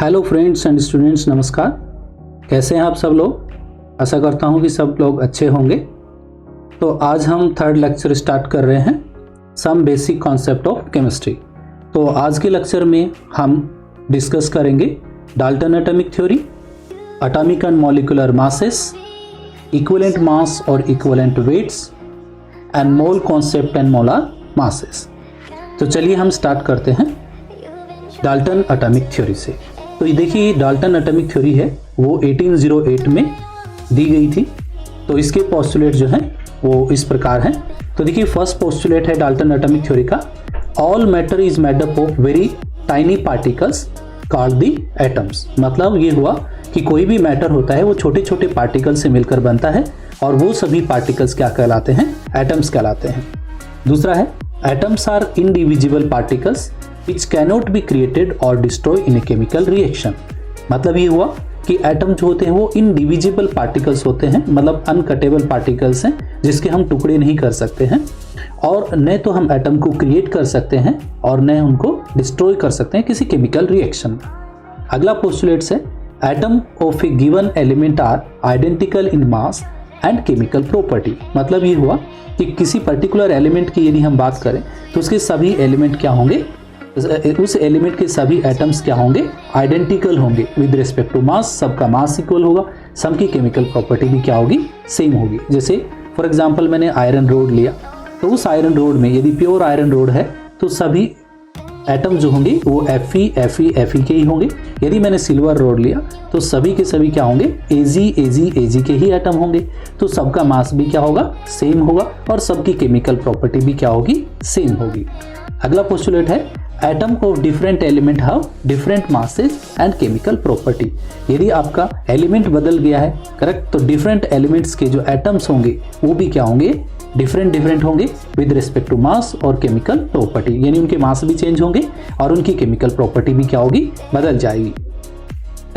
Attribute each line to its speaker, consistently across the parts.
Speaker 1: Hello friends and students, नमस्कार। कैसे हैं आप सब लोग? आशा करता हूं कि सब लोग अच्छे होंगे। तो आज हम थर्ड लेक्चर स्टार्ट कर रहे हैं, some basic concept of chemistry. तो आज के लेक्चर में हम डिस्कस करेंगे Dalton atomic theory, atomic and molecular masses, equivalent mass और equivalent weights and mole concept and molar masses. तो चलिए हम स्टार्ट करते हैं डाल्टन एटॉमिक थ्योरी से। तो ये देखिए, डाल्टन एटॉमिक थ्योरी है वो 1808 में दी गई थी। तो इसके पोस्टुलेट जो हैं वो इस प्रकार हैं। तो देखिए, फर्स्ट पोस्टुलेट है डाल्टन एटॉमिक थ्योरी का, all matter is made up of very tiny particles called the atoms. मतलब ये हुआ कि कोई भी मैटर होता है वो छोटे छोटे पार्टिकल से मिलकर बनता है और वो सभी पार्टिकल्स क्या कहलाते हैं? एटम्स कहलाते हैं। दूसरा है atoms are indivisible particles which cannot be created or destroyed in a chemical reaction। मतलब ये हुआ कि एटम जो होते हैं वो इनडिविजिबल पार्टिकल्स होते हैं, मतलब अनकटेबल पार्टिकल्स हैं जिसके हम टुकड़े नहीं कर सकते हैं, और न तो हम एटम को क्रिएट कर सकते हैं और न उनको डिस्ट्रॉय कर सकते हैं किसी केमिकल रिएक्शन में। अगला पोस्टुलेट है atom of a given element are identical in mass and chemical property. मतलब ये हुआ कि किसी पर्टिकुलर एलिमेंट की यदि हम बात करें तो उसके सभी एलिमेंट क्या होंगे, उस एलिमेंट के सभी एटम्स क्या होंगे? आइडेंटिकल होंगे विद रिस्पेक्ट टू मास। सबका मास इक्वल होगा, सब की केमिकल प्रॉपर्टी भी क्या होगी? सेम होगी। जैसे फॉर एग्जांपल मैंने आयरन रोड लिया, तो उस आयरन रोड में यदि प्योर आयरन रोड है तो सभी एटम जो होंगे वो Fe के ही होंगे। यदि मैंने सिल्वर रोड लिया तो सभी के सभी क्या होंगे? Ag के ही एटम होंगे। तो सबका मास भी क्या होगा? सेम होगा, और सबकी केमिकल प्रॉपर्टी भी क्या होगी? सेम होगी। अगला पोस्टुलेट है atom of different element have different masses and chemical property. यदि आपका एलिमेंट बदल गया है, करेक्ट, तो डिफरेंट एलिमेंट्स के जो एटम्स होंगे वो भी क्या होंगे? डिफरेंट होंगे विद रिस्पेक्ट टू मास और केमिकल प्रॉपर्टी। यानी उनके मास भी चेंज होंगे और उनकी केमिकल प्रॉपर्टी भी क्या होगी? बदल जाएगी।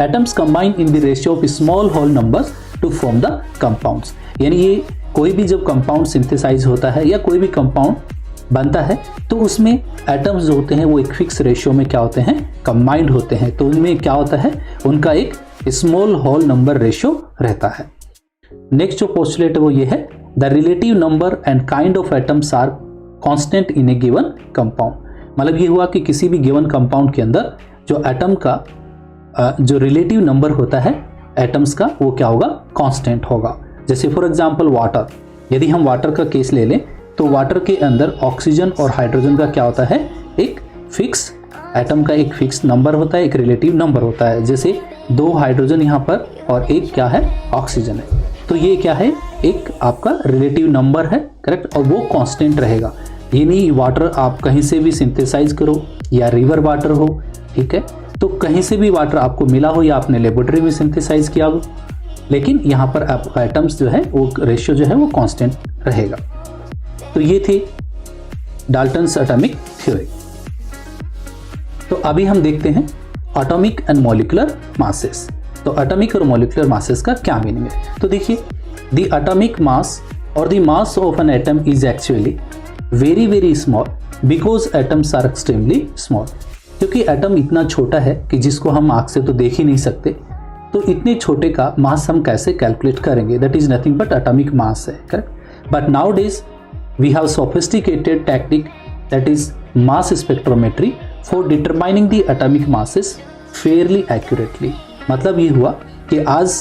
Speaker 1: Atoms combine in the ratio of small whole numbers to form the compounds. यानी ये कोई भी जब कंपाउंड सिंथेसाइज होता है या कोई भी कंपाउंड बनता है तो उसमें एटम्स जो होते हैं वो एक फिक्स रेशियो में क्या होते हैं? कंबाइंड होते हैं। तो उनमें क्या होता है? उनका एक स्मॉल होल नंबर रेशियो रहता है। नेक्स्ट जो पोस्टुलेट है वो ये है the relative number and kind of atoms are constant in a given compound. मतलब ये हुआ कि किसी भी गिवन कंपाउंड के अंदर जो एटम का जो रिलेटिव नंबर होता है एटम्स का वो क्या होगा? कांस्टेंट होगा। जैसे फॉर एग्जांपल वाटर, यदि हम वाटर का केस ले लें तो वाटर के अंदर ऑक्सीजन और हाइड्रोजन का क्या होता है? एक फिक्स एटम का एक फिक्स नंबर होता है, एक रिलेटिव नंबर होता है। जैसे 2 हाइड्रोजन यहाँ पर और एक क्या है? ऑक्सीजन है। तो ये क्या है? एक आपका रिलेटिव नंबर है, करेक्ट, और वो कांस्टेंट रहेगा। ये नहीं वाटर आप कहीं से भी सिंथेसाइज करो या रिवर वाटर हो, ठीक है, तो कहीं से भी वाटर आपको मिला हो या आपने लेबोरेटरी में सिंथेसाइज किया हो, लेकिन यहाँ पर आपका एटम्स जो है वो रेशियो जो है वो कांस्टेंट रहेगा। तो ये थी डाल्टन्स एटॉमिक थ्योरी। तो अभी हम देखते हैं एटॉमिक एंड मॉलिक्यूलर मासेस। तो एटॉमिक और मॉलिक्यूलर मासेस का क्या मीनिंग है? तो देखिए, द एटॉमिक मास और the mass of an atom is actually very small because atoms are extremely small. क्योंकि एटम इतना छोटा है कि जिसको हम आँख से तो देख ही नहीं सकते, तो इतने छोटे का मास हम कैसे कैलकुलेट करेंगे? That is nothing but atomic mass है, correct. But nowadays we have sophisticated technique that is mass spectrometry for determining the atomic masses fairly accurately। मतलब ये हुआ कि आज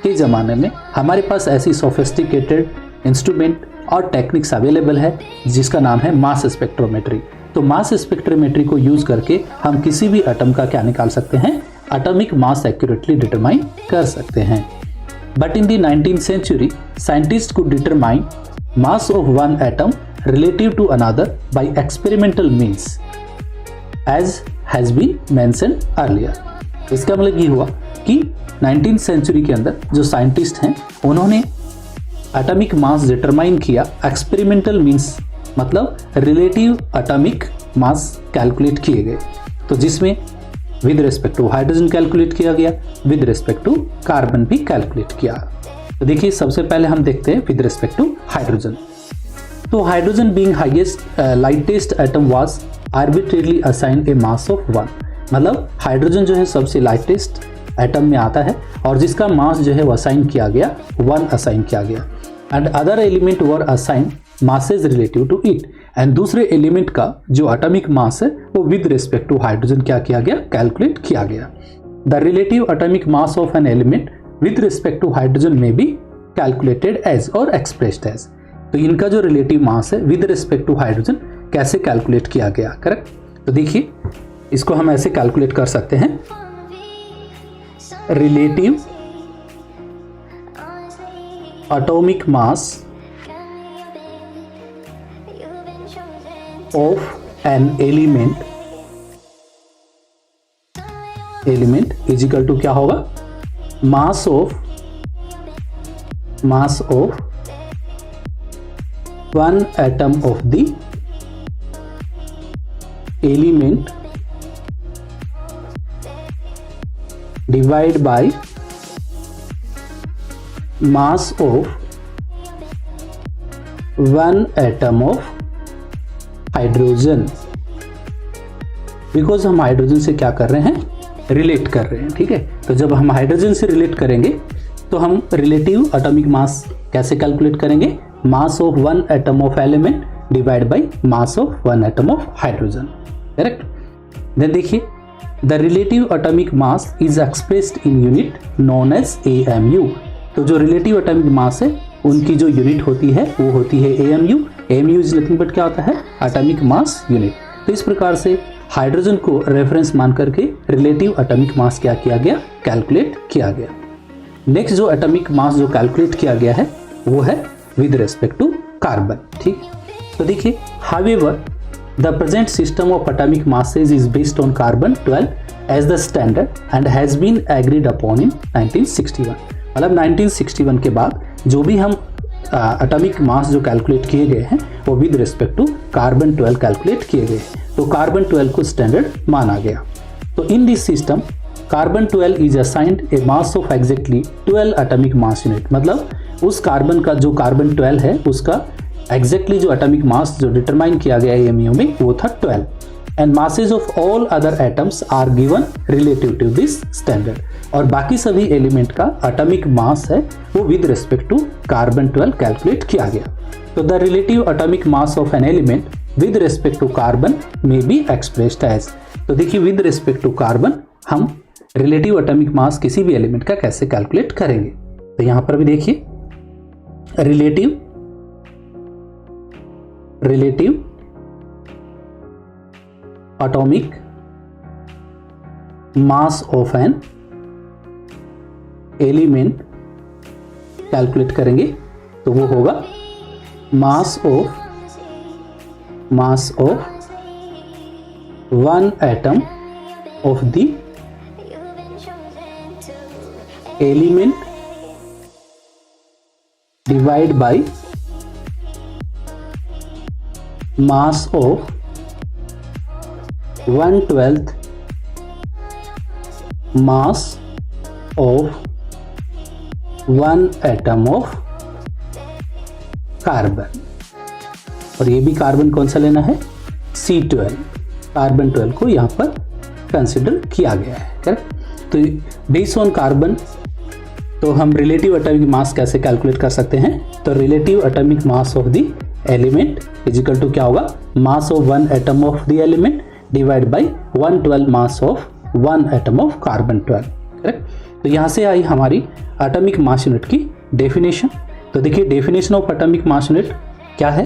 Speaker 1: के ज़माने में हमारे पास ऐसी sophisticated इंस्ट्रूमेंट और टेक्निक्स अवेलेबल है जिसका नाम है मास स्पेक्ट्रोमेट्री। तो मास स्पेक्ट्रोमेट्री को यूज़ करके हम किसी भी एटम का क्या निकाल सकते हैं? एटॉमिक मास एक्यूरेटली डिटरमाइन कर सकते हैं। But in the 19th century scientists could determine mass of one atom relative to another by experimental means as has been mentioned earlier। इसका मतलब ये हुआ कि 19th century के अंदर जो साइंटिस्ट हैं उन्होंने एटॉमिक मास डिटरमाइन किया एक्सपेरिमेंटल मीन्स, मतलब रिलेटिव एटॉमिक मास कैलकुलेट किए गए। तो जिसमें with respect to hydrogen calculate किया गया, विद रिस्पेक्ट टू कार्बन भी कैलकुलेट किया। तो देखिए, सबसे पहले हम देखते हैं विद रिस्पेक्ट टू हाइड्रोजन। तो hydrogen being highest lightest atom was arbitrarily assigned a mass of 1। मतलब हाइड्रोजन जो है सबसे लाइटेस्ट एटम में आता है और जिसका मास जो है वो असाइन किया गया 1 असाइन किया गया and other element were assign masses relative to it and दूसरे एलिमेंट का जो एटॉमिक मास है वो विद रिस्पेक्ट टू हाइड्रोजन क्या किया गया, कैलकुलेट किया गया। The relative atomic mass of an element with respect to hydrogen may be calculated as और एक्सप्रेस्ड एज। तो इनका जो रिलेटिव मास है विद रिस्पेक्ट टू हाइड्रोजन कैसे कैलकुलेट किया गया, करेक्ट। तो देखिए इसको हम ऐसे कैलकुलेट कर सकते हैं, relative atomic mass of an element is equal to क्या होगा, mass of one atom of the element divide by mass of one atom of hydrogen. Because हम हाइड्रोजन से क्या कर रहे हैं, रिलेट कर रहे हैं, ठीक है। तो जब हम हाइड्रोजन से रिलेट करेंगे तो हम रिलेटिव एटॉमिक मास कैसे कैलकुलेट करेंगे, mass of one atom of element divide by mass of one atom of hydrogen, correct. Then देखिए the relative atomic mass is expressed in unit known as AMU। तो जो relative atomic mass है उनकी जो unit होती है वो होती है AMU। AMU is nothing but क्या होता है, एटॉमिक मास यूनिट। तो इस प्रकार से हाइड्रोजन को रेफरेंस मान करके रिलेटिव एटॉमिक मास क्या किया गया, कैलकुलेट किया गया। नेक्स्ट जो एटॉमिक मास जो कैलकुलेट किया गया है वो है विद रेस्पेक्ट टू कार्बन, ठीक। तो देखिए however the present system of atomic masses is based on carbon 12 as the standard and has been agreed upon in 1961। मतलब 1961 के बाद जो भी हम एटॉमिक मास जो कैलकुलेट किए गए हैं वो with respect to carbon 12 calculate किए गए, तो कार्बन 12 को स्टैंडर्ड माना गया। तो in this system carbon 12 is assigned A mass of exactly 12 atomic mass unit. मतलब उस कार्बन का जो कार्बन 12 है उसका एग्जैक्टली जो एटॉमिक मास जो डिटरमाइन किया गया AMU में वो था 12 and masses of all other atoms are given relative to this standard. और बाकी सभी एलिमेंट का एटॉमिक मास है वो with respect to carbon 12 calculate किया गया। तो the relative atomic mass of an element with respect to carbon may be expressed as. तो देखिए विद रिस्पेक्ट टू कार्बन हम रिलेटिव एटॉमिक मास किसी भी एलिमेंट का कैसे कैलकुलेट करेंगे। तो यहां पर भी देखिए relative atomic mass of an element calculate करेंगे तो वो होगा mass of one atom of the element divide by mass of 1/12 mass of one atom of carbon. और ये भी कार्बन कौन सा लेना है, C12। कार्बन 12 को यहाँ पर कंसिडर किया गया है, करेक्ट। तो बेस्ड ऑन कार्बन तो हम रिलेटिव एटॉमिक मास कैसे कैलकुलेट कर सकते हैं, तो relative atomic mass of the element is equal to क्या होगा, mass of one atom of the element divide by 1/12 mass of one atom of carbon 12, correct. तो यहाँ से आई हमारी एटॉमिक मास यूनिट की डेफिनेशन। तो देखिए definition of atomic mass unit क्या है,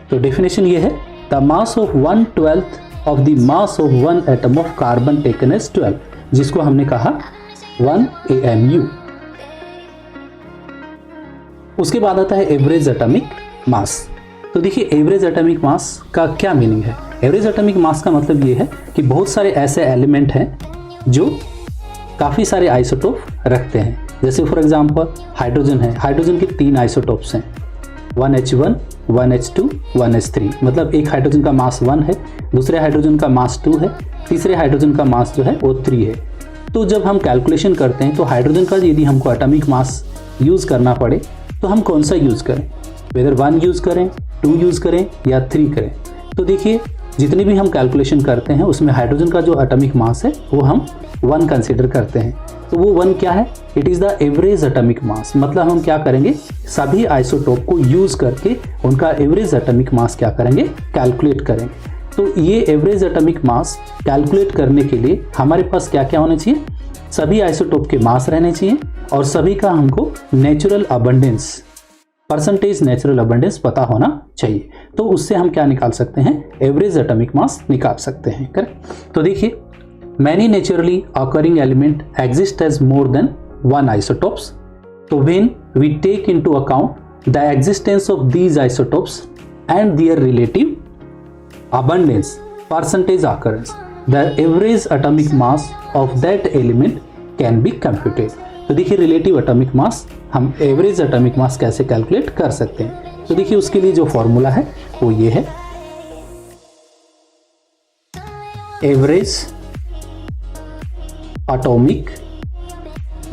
Speaker 1: तो डेफिनेशन ये है the mass of 1/12 of the mass of one atom of carbon taken as 12, जिसको हमने कहा 1 AMU। उसके बाद आता है एवरेज एटॉमिक मास। तो देखिए एवरेज एटॉमिक मास का क्या मीनिंग है। एवरेज एटॉमिक मास का मतलब ये है कि बहुत सारे ऐसे एलिमेंट हैं जो काफ़ी सारे आइसोटोप रखते हैं। जैसे फॉर एग्जांपल हाइड्रोजन है, हाइड्रोजन के 3 आइसोटोप्स हैं, 1H1, 1H2, 1H3। मतलब एक हाइड्रोजन का मास 1 है, दूसरे हाइड्रोजन का मास 2 है, तीसरे हाइड्रोजन का मास जो है वो 3 है। तो जब हम कैलकुलेशन करते हैं तो हाइड्रोजन का यदि हमको एटॉमिक मास यूज़ करना पड़े तो हम कौन सा यूज़ करें, वेदर 1 यूज़ करें, 2 यूज़ करें या 3 करें। तो देखिए जितनी भी हम कैलकुलेशन करते हैं उसमें हाइड्रोजन का जो एटॉमिक मास है वो हम 1 कंसीडर करते हैं। तो वो 1 क्या है? It is the average atomic mass. मतलब हम क्या करेंगे, सभी आइसोटोप को यूज करके उनका एवरेज एटॉमिक मास क्या करेंगे, कैलकुलेट करेंगे। तो ये एवरेज एटॉमिक मास कैलकुलेट करने के लिए हमारे पास क्या क्या होना चाहिए, सभी आइसोटोप के मास रहने चाहिए और सभी का हमको natural abundance, percentage natural abundance पता होना चाहिए। तो उससे हम क्या निकाल सकते हैं, एवरेज एटॉमिक मास निकाल सकते हैं। करेक्ट। तो देखिए, many naturally occurring element exist as more than 1 isotopes. तो when we take into account the existence of these isotopes and their relative abundance, percentage occurrence, the average atomic mass of that element can be computed। तो देखिए, relative atomic मास हम average atomic mass कैसे calculate कर सकते हैं। तो देखिए, उसके लिए जो फॉर्मूला है वो ये है, एवरेज एटॉमिक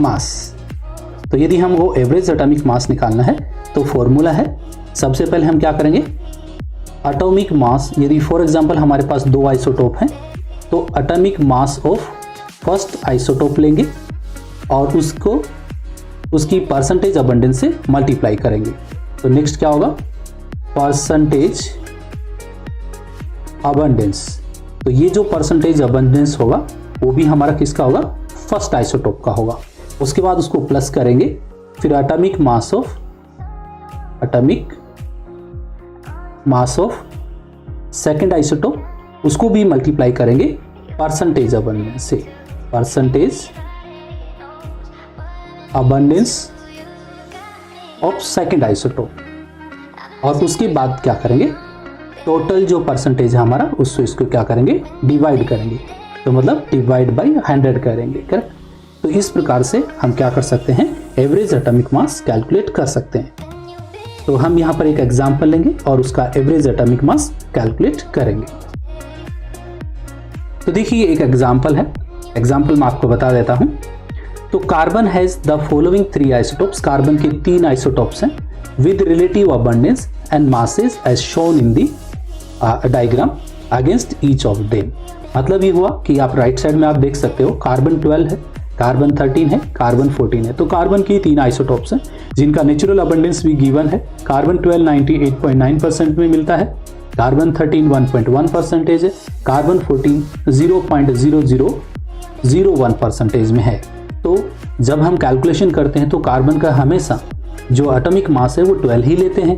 Speaker 1: मास। तो यदि हमको एवरेज एटॉमिक मास निकालना है तो फॉर्मूला है, सबसे पहले हम क्या करेंगे, एटॉमिक मास, यदि फॉर एग्जांपल हमारे पास 2 आइसोटोप हैं तो atomic mass of first isotope लेंगे और उसको उसकी परसेंटेज अबंडेंस से मल्टीप्लाई करेंगे। तो नेक्स्ट क्या होगा, परसेंटेज अबंडेंस। तो ये जो परसेंटेज अबंडेंस होगा वो भी हमारा किसका होगा, फर्स्ट आइसोटोप का होगा। उसके बाद उसको प्लस करेंगे, फिर atomic mass of second isotope, उसको भी मल्टीप्लाई करेंगे परसेंटेज अबंडेंस से, percentage abundance of second isotope. और उसके बाद क्या करेंगे, टोटल जो परसेंटेज है हमारा उसको इसको क्या करेंगे, डिवाइड करेंगे। तो मतलब डिवाइड बाई 100 करेंगे। करेक्ट। तो इस प्रकार से हम क्या कर सकते हैं, एवरेज एटॉमिक मास कैलकुलेट कर सकते हैं। तो हम यहाँ पर एक एग्जाम्पल लेंगे और उसका एवरेज एटॉमिक मास कैलकुलेट करेंगे। तो देखिए, एक एग्जाम्पल है, एग्जाम्पल मैं आपको बता देता हूँ। तो carbon has the following 3 isotopes, carbon के 3 आइसोटोप्स हैं with relative abundance and masses as shown in the diagram against each of them. मतलब ये हुआ कि आप राइट साइड में आप देख सकते हो, कार्बन 12 है, कार्बन 13 है, कार्बन 14 है। तो कार्बन की 3 आइसोटोप्स हैं जिनका नेचुरल अबंडेंस भी गिवन है। कार्बन 12 98.9% में मिलता है, कार्बन 13 1.1% है, कार्बन 14 0.0001% में है। तो जब हम कैलकुलेशन करते हैं तो कार्बन का हमेशा जो एटॉमिक मास है वो 12 ही लेते हैं।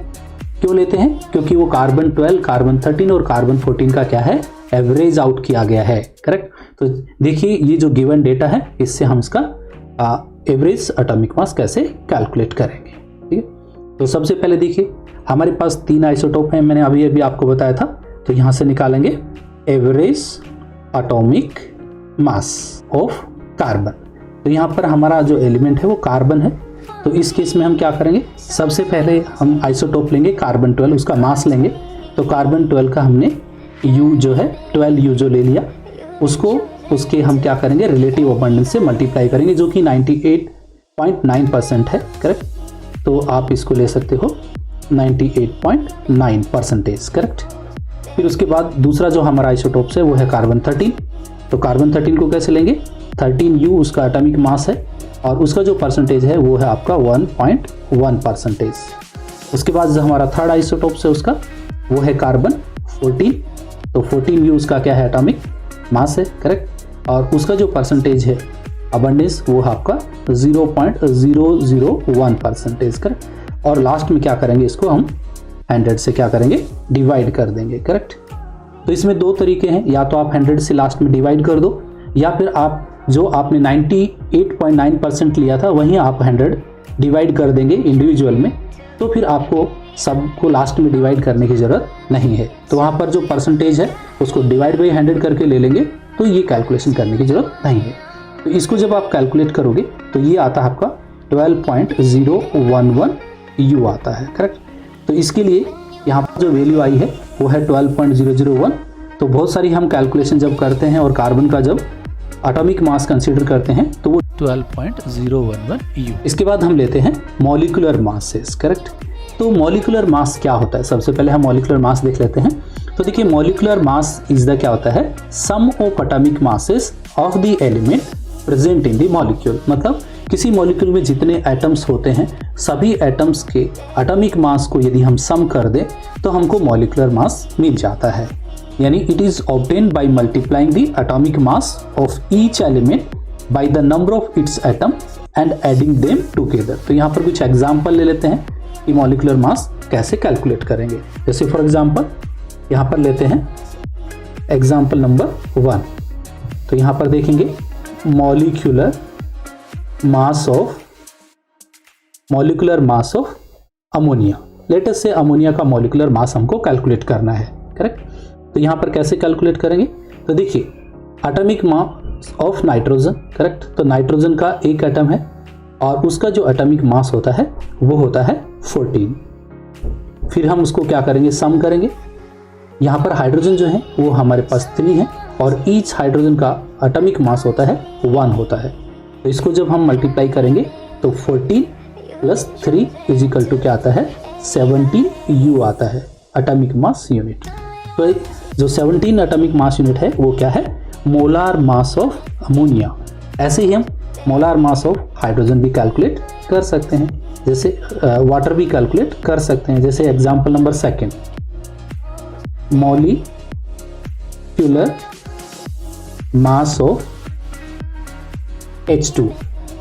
Speaker 1: क्यों लेते हैं, क्योंकि वो कार्बन 12, कार्बन 13 और कार्बन 14 का क्या है, एवरेज आउट किया गया है। करेक्ट। तो देखिए, ये जो गिवन डेटा है इससे हम इसका एवरेज एटॉमिक मास कैसे कैलकुलेट करेंगे। ठीक है। तो सबसे पहले देखिए, हमारे पास 3 आइसोटोप हैं, मैंने अभी आपको बताया था। तो यहाँ से निकालेंगे average atomic mass of carbon. तो यहाँ पर हमारा जो एलिमेंट है वो कार्बन है। तो इस केस में हम क्या करेंगे, सबसे पहले हम आइसोटोप लेंगे कार्बन 12, उसका मास लेंगे। तो कार्बन 12 का हमने U जो है 12U जो ले लिया, उसको उसके हम क्या करेंगे, रिलेटिव अबंडेंस से मल्टीप्लाई करेंगे जो कि 98.9% है। करेक्ट। तो आप इसको ले सकते हो 98.9%। करेक्ट। फिर उसके बाद दूसरा जो हमारा आइसोटोप्स है वो है कार्बन 13। तो कार्बन 13 को कैसे लेंगे, 13U उसका एटॉमिक मास है और उसका जो परसेंटेज है वो है आपका 1.1%। उसके बाद जो हमारा थर्ड आइसोटोप्स है उसका वो है कार्बन 14। तो 14U उसका क्या है, एटॉमिक मास है। करेक्ट। और उसका जो परसेंटेज है अबंडेंस वो है आपका 0.001%। करेक्ट। और लास्ट में क्या करेंगे, इसको हम 100 से क्या करेंगे, डिवाइड कर देंगे। करेक्ट। तो इसमें 2 तरीके हैं, या तो आप 100 से लास्ट में डिवाइड कर दो, या फिर आप जो आपने 98.9% लिया था वहीं आप 100 डिवाइड कर देंगे इंडिविजुअल में। तो फिर आपको सबको लास्ट में डिवाइड करने की ज़रूरत नहीं है। तो वहाँ पर जो परसेंटेज है उसको डिवाइड बाई 100 करके ले लेंगे, तो ये कैलकुलेशन करने की ज़रूरत नहीं है। तो इसको जब आप कैलकुलेट करोगे तो ये आता है आपका 12.011U आता है। करेक्ट। तो इसके लिए यहाँ पर जो वैल्यू आई है वो है 12.001। तो बहुत सारी हम कैलकुलेशन जब करते हैं और कार्बन का जब एटॉमिक मास कंसीडर करते हैं तो वो 12.011U। इसके बाद हम लेते हैं मॉलिक्यूलर मासेस। करेक्ट। तो मॉलिक्यूलर मास क्या होता है, सबसे पहले हम मॉलिक्यूलर मास देख लेते हैं। तो देखिए मॉलिक्यूलर मास इज द क्या होता है, sum of atomic masses of the element present in the molecule. मतलब किसी मॉलिक्यूल में जितने एटम्स होते हैं सभी एटम्स के एटॉमिक मास को यदि हम सम कर दें तो हमको मॉलिक्यूलर मास मिल जाता है। यानी it is obtained by multiplying the atomic mass of each element by the number of its atom and adding them together. तो यहाँ पर कुछ एग्जाम्पल ले लेते हैं कि मॉलिक्यूलर मास कैसे कैलकुलेट करेंगे। जैसे फॉर एग्जाम्पल यहाँ पर लेते हैं एग्जाम्पल नंबर 1। तो यहाँ पर देखेंगे molecular mass of ammonia. Let us से अमोनिया का मॉलिक्यूलर मास हमको कैलकुलेट करना है, करेक्ट। तो यहाँ पर कैसे कैलकुलेट करेंगे, तो देखिए atomic mass of nitrogen, correct. तो नाइट्रोजन का एक एटम है और उसका जो एटॉमिक मास होता है वो होता है 14। फिर हम उसको क्या करेंगे, सम करेंगे। यहाँ पर हाइड्रोजन जो है वो हमारे पास 3 है और ईच हाइड्रोजन का एटॉमिक मास होता है 1 होता है। तो इसको जब हम मल्टीप्लाई करेंगे तो 14 + 3 = क्या आता है, 17 आता है एटॉमिक मास यूनिट। तो जो 17 एटॉमिक मास यूनिट है वो क्या है, मोलार मास ऑफ अमोनिया। ऐसे ही हम मोलार मास ऑफ हाइड्रोजन भी कैलकुलेट कर सकते हैं, जैसे वाटर भी कैलकुलेट कर सकते हैं। जैसे example number 2, molecular mass of H2।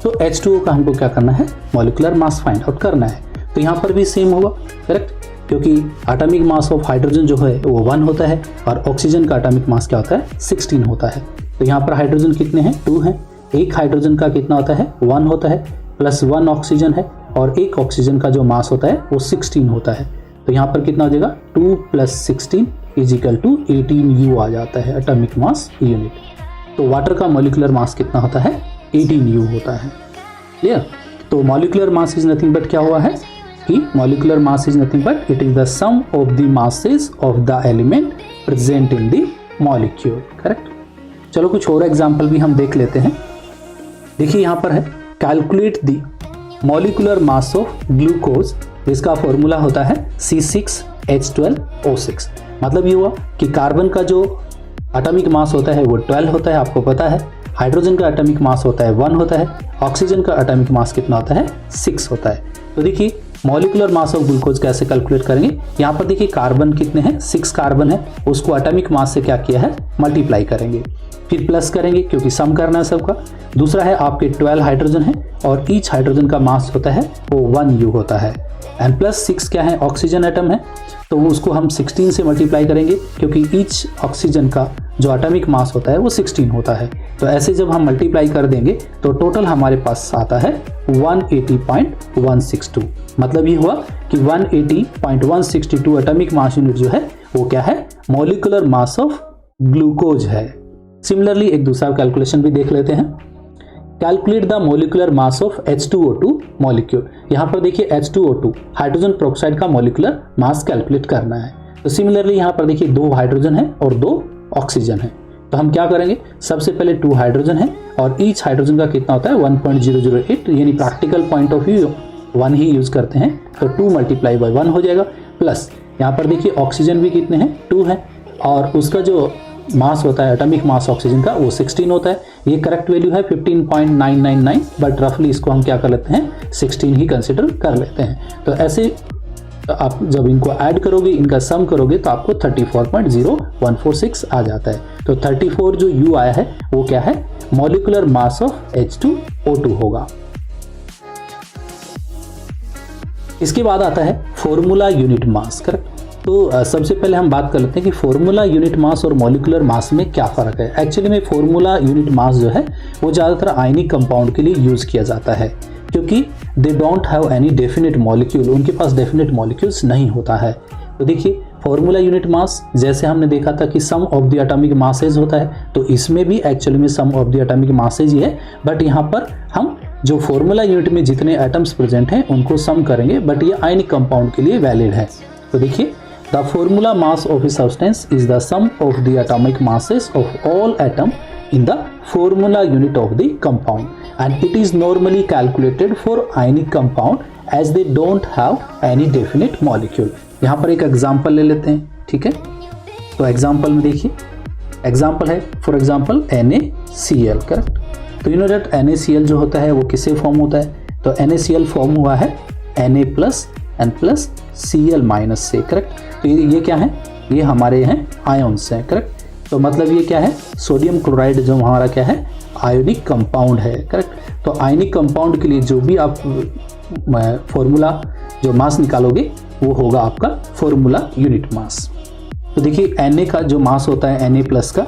Speaker 1: तो H2O का हमको क्या करना है, मॉलिक्यूलर मास फाइंड आउट करना है। तो यहाँ पर भी सेम होगा, करेक्ट, क्योंकि एटॉमिक मास ऑफ हाइड्रोजन जो है वो 1 होता है और ऑक्सीजन का एटॉमिक मास क्या होता है, 16 होता है। तो यहाँ पर हाइड्रोजन कितने हैं, 2 हैं। एक हाइड्रोजन का कितना होता है, 1 होता है, प्लस 1 ऑक्सीजन है और एक ऑक्सीजन का जो मास होता है वो 16 होता है। तो यहाँ पर कितना हो जाएगा, 2 + 16 = 18U आ जाता है एटॉमिक मास यूनिट। तो वाटर का मॉलिक्यूलर मास कितना होता है, 18U होता है। क्लियर। तो molecular mass is nothing but क्या हुआ है कि molecular mass is nothing but it is the sum of the masses of the element present in the molecule, correct. चलो कुछ और एग्जांपल भी हम देख लेते हैं। देखिए यहाँ पर है calculate the molecular mass of glucose, इसका फॉर्मूला होता है C6H12O6। मतलब ये हुआ कि कार्बन का जो एटॉमिक मास होता है वो 12 होता है, आपको पता है। हाइड्रोजन का एटॉमिक मास होता है 1 होता है, ऑक्सीजन का एटॉमिक मास कितना होता है, 6 होता है। तो देखिए मॉलिक्यूलर मास ऑफ ग्लूकोज कैसे कैलकुलेट करेंगे। यहाँ पर देखिए कार्बन कितने हैं, 6 कार्बन है, उसको एटॉमिक मास से क्या किया है, मल्टीप्लाई करेंगे, फिर प्लस करेंगे क्योंकि सम करना है सबका। दूसरा है आपके 12 हाइड्रोजन है और ईच हाइड्रोजन का मास होता है वो 1U होता है, एंड प्लस 6 क्या है, ऑक्सीजन एटम है, तो उसको हम 16 से मल्टीप्लाई करेंगे क्योंकि ईच ऑक्सीजन का जो एटॉमिक मास होता है वो 16 होता है। तो ऐसे जब हम मल्टीप्लाई कर देंगे तो टोटल हमारे पास आता है 180.162। मतलब ये हुआ कि 180.162 एटॉमिक मास यूनिट जो है वो क्या है, मॉलिक्यूलर मास ऑफ ग्लूकोज है। सिमिलरली एक दूसरा कैलकुलेशन भी देख लेते हैं। Calculate the molecular mass of H2O2 molecule. यहाँ पर देखिए H2O2 हाइड्रोजन पेरोक्साइड का मॉलिक्यूलर मास कैलकुलेट करना है। तो सिमिलरली यहाँ पर देखिए 2 हाइड्रोजन है और 2 ऑक्सीजन है। तो हम क्या करेंगे, सबसे पहले 2 हाइड्रोजन है और ईच हाइड्रोजन का कितना होता है 1.008, यानी practical point of view 1 he use करते हैं, तो 2 × 1 हो जाएगा। प्लस यहाँ पर देखिए ऑक्सीजन भी कितने हैं, 2 है और उसका जो मास होता है एटॉमिक मास ऑक्सीजन का वो 16 होता है। ये करेक्ट वैल्यू है 15.999, बट रफली इसको हम क्या कर लेते हैं, 16 ही कंसिडर कर लेते हैं। तो ऐसे आप जब इनको ऐड करोगे, इनका सम करोगे तो आपको 34.0146 आ जाता है। तो 34 जो U आया है वो क्या है, मॉलिक्यूलर मास ऑफ H2O2 होगा। इसके बाद आता है फॉर्मूला यूनिट मास, करेक्ट। तो सबसे पहले हम बात कर लेते हैं कि फॉर्मूला यूनिट मास और मॉलिक्यूलर मास में क्या फ़र्क है। एक्चुअली में फॉर्मूला यूनिट मास जो है वो ज़्यादातर आयनिक कंपाउंड के लिए यूज़ किया जाता है, क्योंकि they don't have any definite molecule, उनके पास डेफिनेट मॉलिक्यूल्स नहीं होता है। तो देखिए फॉर्मूला यूनिट मास, जैसे हमने देखा था कि सम ऑफ द एटॉमिक मासेज होता है, तो इसमें भी एक्चुअली में सम ऑफ द एटॉमिक मासेज ही है, बट यहाँ पर हम जो फॉर्मूला यूनिट में जितने एटम्स प्रेजेंट हैं उनको सम करेंगे, बट ये आयनिक कंपाउंड के लिए वैलिड है। तो देखिए the formula mass of a substance is the sum of the atomic masses of all atom in the formula unit of the compound, and it is normally calculated for ionic compound as they don't have any definite molecule। यहाँ पर एक example ले लेते हैं, ठीक है। तो example में देखिए, एग्जाम्पल है फॉर एग्जाम्पल NaCl, करेक्ट। तो यू नो दैट NaCl जो होता है वो किससे फॉर्म होता है, तो NaCl फॉर्म हुआ है Na+N+Cl- से, करेक्ट। तो ये क्या है, ये हमारे हैं आयन्स हैं, करेक्ट। तो मतलब ये क्या है, सोडियम क्लोराइड जो हमारा क्या है, आयोनिक कंपाउंड है, करेक्ट। तो आयोनिक कंपाउंड के लिए जो भी आप फॉर्मूला जो मास निकालोगे वो होगा आपका फॉर्मूला यूनिट मास। तो देखिए Na का जो मास होता है Na+ का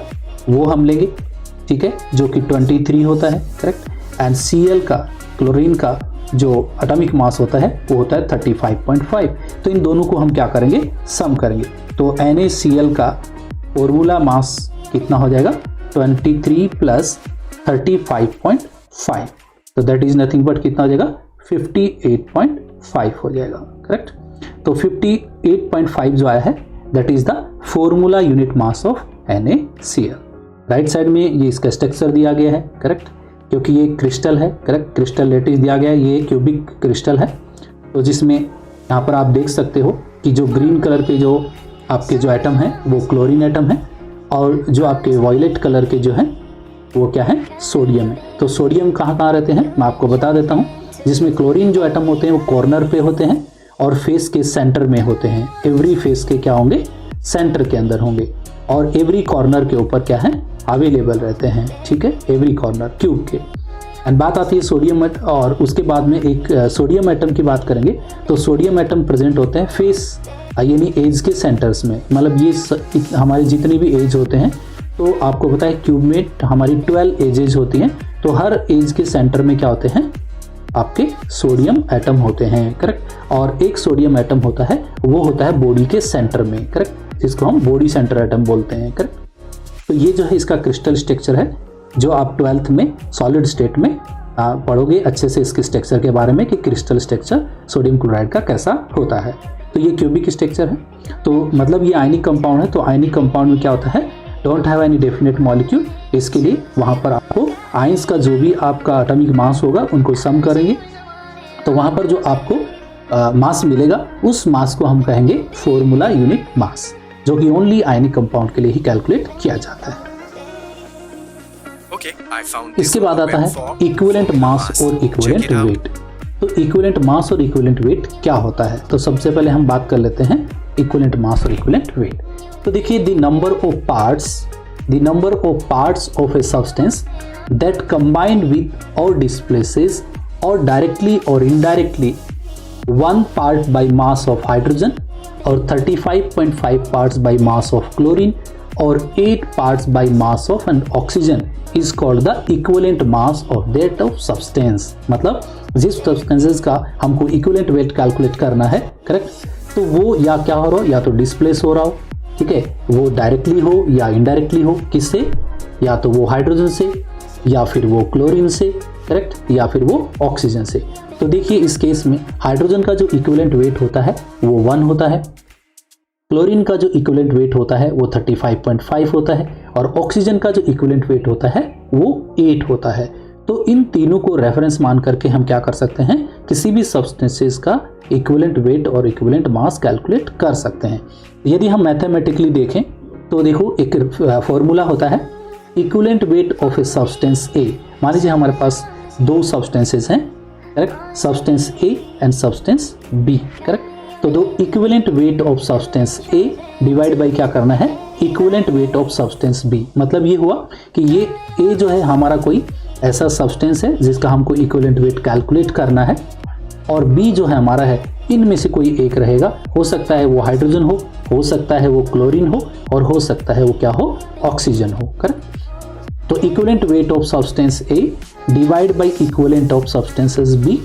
Speaker 1: वो हम लेंगे, ठीक है, जो कि 23 होता है, करेक्ट। एंड Cl का, क्लोरीन का जो एटॉमिक मास होता है वो होता है 35.5। तो इन दोनों को हम क्या करेंगे, सम करेंगे। तो NaCl का फॉर्मूला मास कितना हो जाएगा, 23 + 35.5, तो दैट इज नथिंग बट कितना हो जाएगा, 58.5 हो जाएगा, करेक्ट। तो 58.5 जो आया है that is the formula unit mass of NaCl। Right side में ये इसका स्ट्रक्चर दिया गया है, करेक्ट, क्योंकि ये क्रिस्टल है, करेक्ट, क्रिस्टल लेटिस दिया गया है, ये क्यूबिक क्रिस्टल है। तो जिसमें यहाँ पर आप देख सकते हो कि जो ग्रीन कलर के जो आपके जो एटम है वो क्लोरीन एटम है, और जो आपके वॉयलेट कलर के जो हैं वो क्या है, सोडियम है। तो सोडियम कहाँ कहाँ रहते हैं मैं आपको बता देता हूँ। जिसमें क्लोरीन जो एटम होते हैं वो कॉर्नर पे होते हैं और फेस के सेंटर में होते हैं। एवरी फेस के क्या होंगे, सेंटर के अंदर होंगे, और एवरी कॉर्नर के ऊपर क्या है, अवेलेबल रहते हैं, ठीक है, एवरी कॉर्नर क्यूब के। एंड बात आती है सोडियम और उसके बाद में एक सोडियम एटम की बात करेंगे। तो सोडियम एटम प्रेजेंट होते हैं फेस यानी एज के सेंटर्स में, मतलब ये हमारे जितने भी एज होते हैं, तो आपको पता है क्यूब में हमारी 12 एजेज होती हैं, तो हर एज के सेंटर में क्या होते हैं, आपके सोडियम एटम होते हैं, करेक्ट। और एक सोडियम एटम होता है वो होता है बॉडी के सेंटर में, करेक्ट, जिसको हम बॉडी सेंटर एटम बोलते हैं, करेक्ट। तो ये जो है इसका क्रिस्टल स्ट्रक्चर है, जो आप 12th में सॉलिड स्टेट में पढ़ोगे अच्छे से इसके स्ट्रक्चर के बारे में कि क्रिस्टल स्ट्रक्चर सोडियम क्लोराइड का कैसा होता है। तो ये क्यूबिक स्ट्रक्चर है, तो मतलब ये आयनिक कंपाउंड है। तो आयनिक कंपाउंड में क्या होता है, don't have any definite molecule. इसके लिए वहाँ पर आपको आयंस का जो भी आपका एटॉमिक मास होगा उनको सम करेंगे, तो वहाँ पर जो आपको मास मिलेगा उस मास को हम कहेंगे फॉर्मूला यूनिट मास, जो कि ओनली आयनिक कंपाउंड के लिए ही कैलकुलेट किया जाता है। इसके बाद आता है इक्विवेलेंट मास और इक्विवेलेंट वेट। तो इक्विवेलेंट मास और इक्विवेलेंट वेट क्या होता है, तो सबसे पहले हम बात कर लेते हैं इक्विवेलेंट मास और इक्विवेलेंट वेट। तो देखिए the number of parts of a substance that combined with और डिस्प्लेसेस और डायरेक्टली और indirectly 1 part by mass of hydrogen और 35.5 parts bye mass of chlorine और 8 parts bye mass of N oxygen is called the equivalent mass of that of substance. मतलब जिस substances का हमको equivalent weight calculate करना है, correct, तो वो या क्या हो रहा हो, या तो डिस्प्लेस हो रहा हो, ठीक है, वो डायरेक्टली हो या इनडायरेक्टली हो, किससे, या तो वो हाइड्रोजन से या फिर वो क्लोरीन से, करेक्ट, या फिर वो ऑक्सीजन से। तो देखिए इस केस में हाइड्रोजन का जो इक्विवेलेंट वेट होता है वो 1 होता है, क्लोरीन का जो इक्विवेलेंट वेट होता है वो 35.5 होता है, और ऑक्सीजन का जो इक्विवेलेंट वेट होता है वो 8 होता है। तो इन तीनों को रेफरेंस मान करके हम क्या कर सकते हैं, किसी भी सब्सटेंसेस का इक्विवेलेंट वेट और इक्विवेलेंट मास कैलकुलेट कर सकते हैं। यदि हम मैथमेटिकली देखें तो देखो एक फॉर्मूला होता है equivalent weight of a substance A. मान लीजिए हमारे पास 2 सब्सटेंसेस हैं, correct, substance A and substance B, correct. तो दो equivalent weight of substance A divide by क्या करना है, equivalent weight of substance B. मतलब ये हुआ कि ये ए जो है हमारा कोई ऐसा सब्सटेंस है जिसका हमको इक्विवेलेंट वेट कैलकुलेट करना है, और बी जो है हमारा है इनमें से कोई एक रहेगा, हो सकता है वो हाइड्रोजन हो सकता है वो क्लोरीन हो, और हो सकता है वो क्या हो, ऑक्सीजन हो, करेक्ट। तो equivalent weight of substance A divide by equivalent of substances B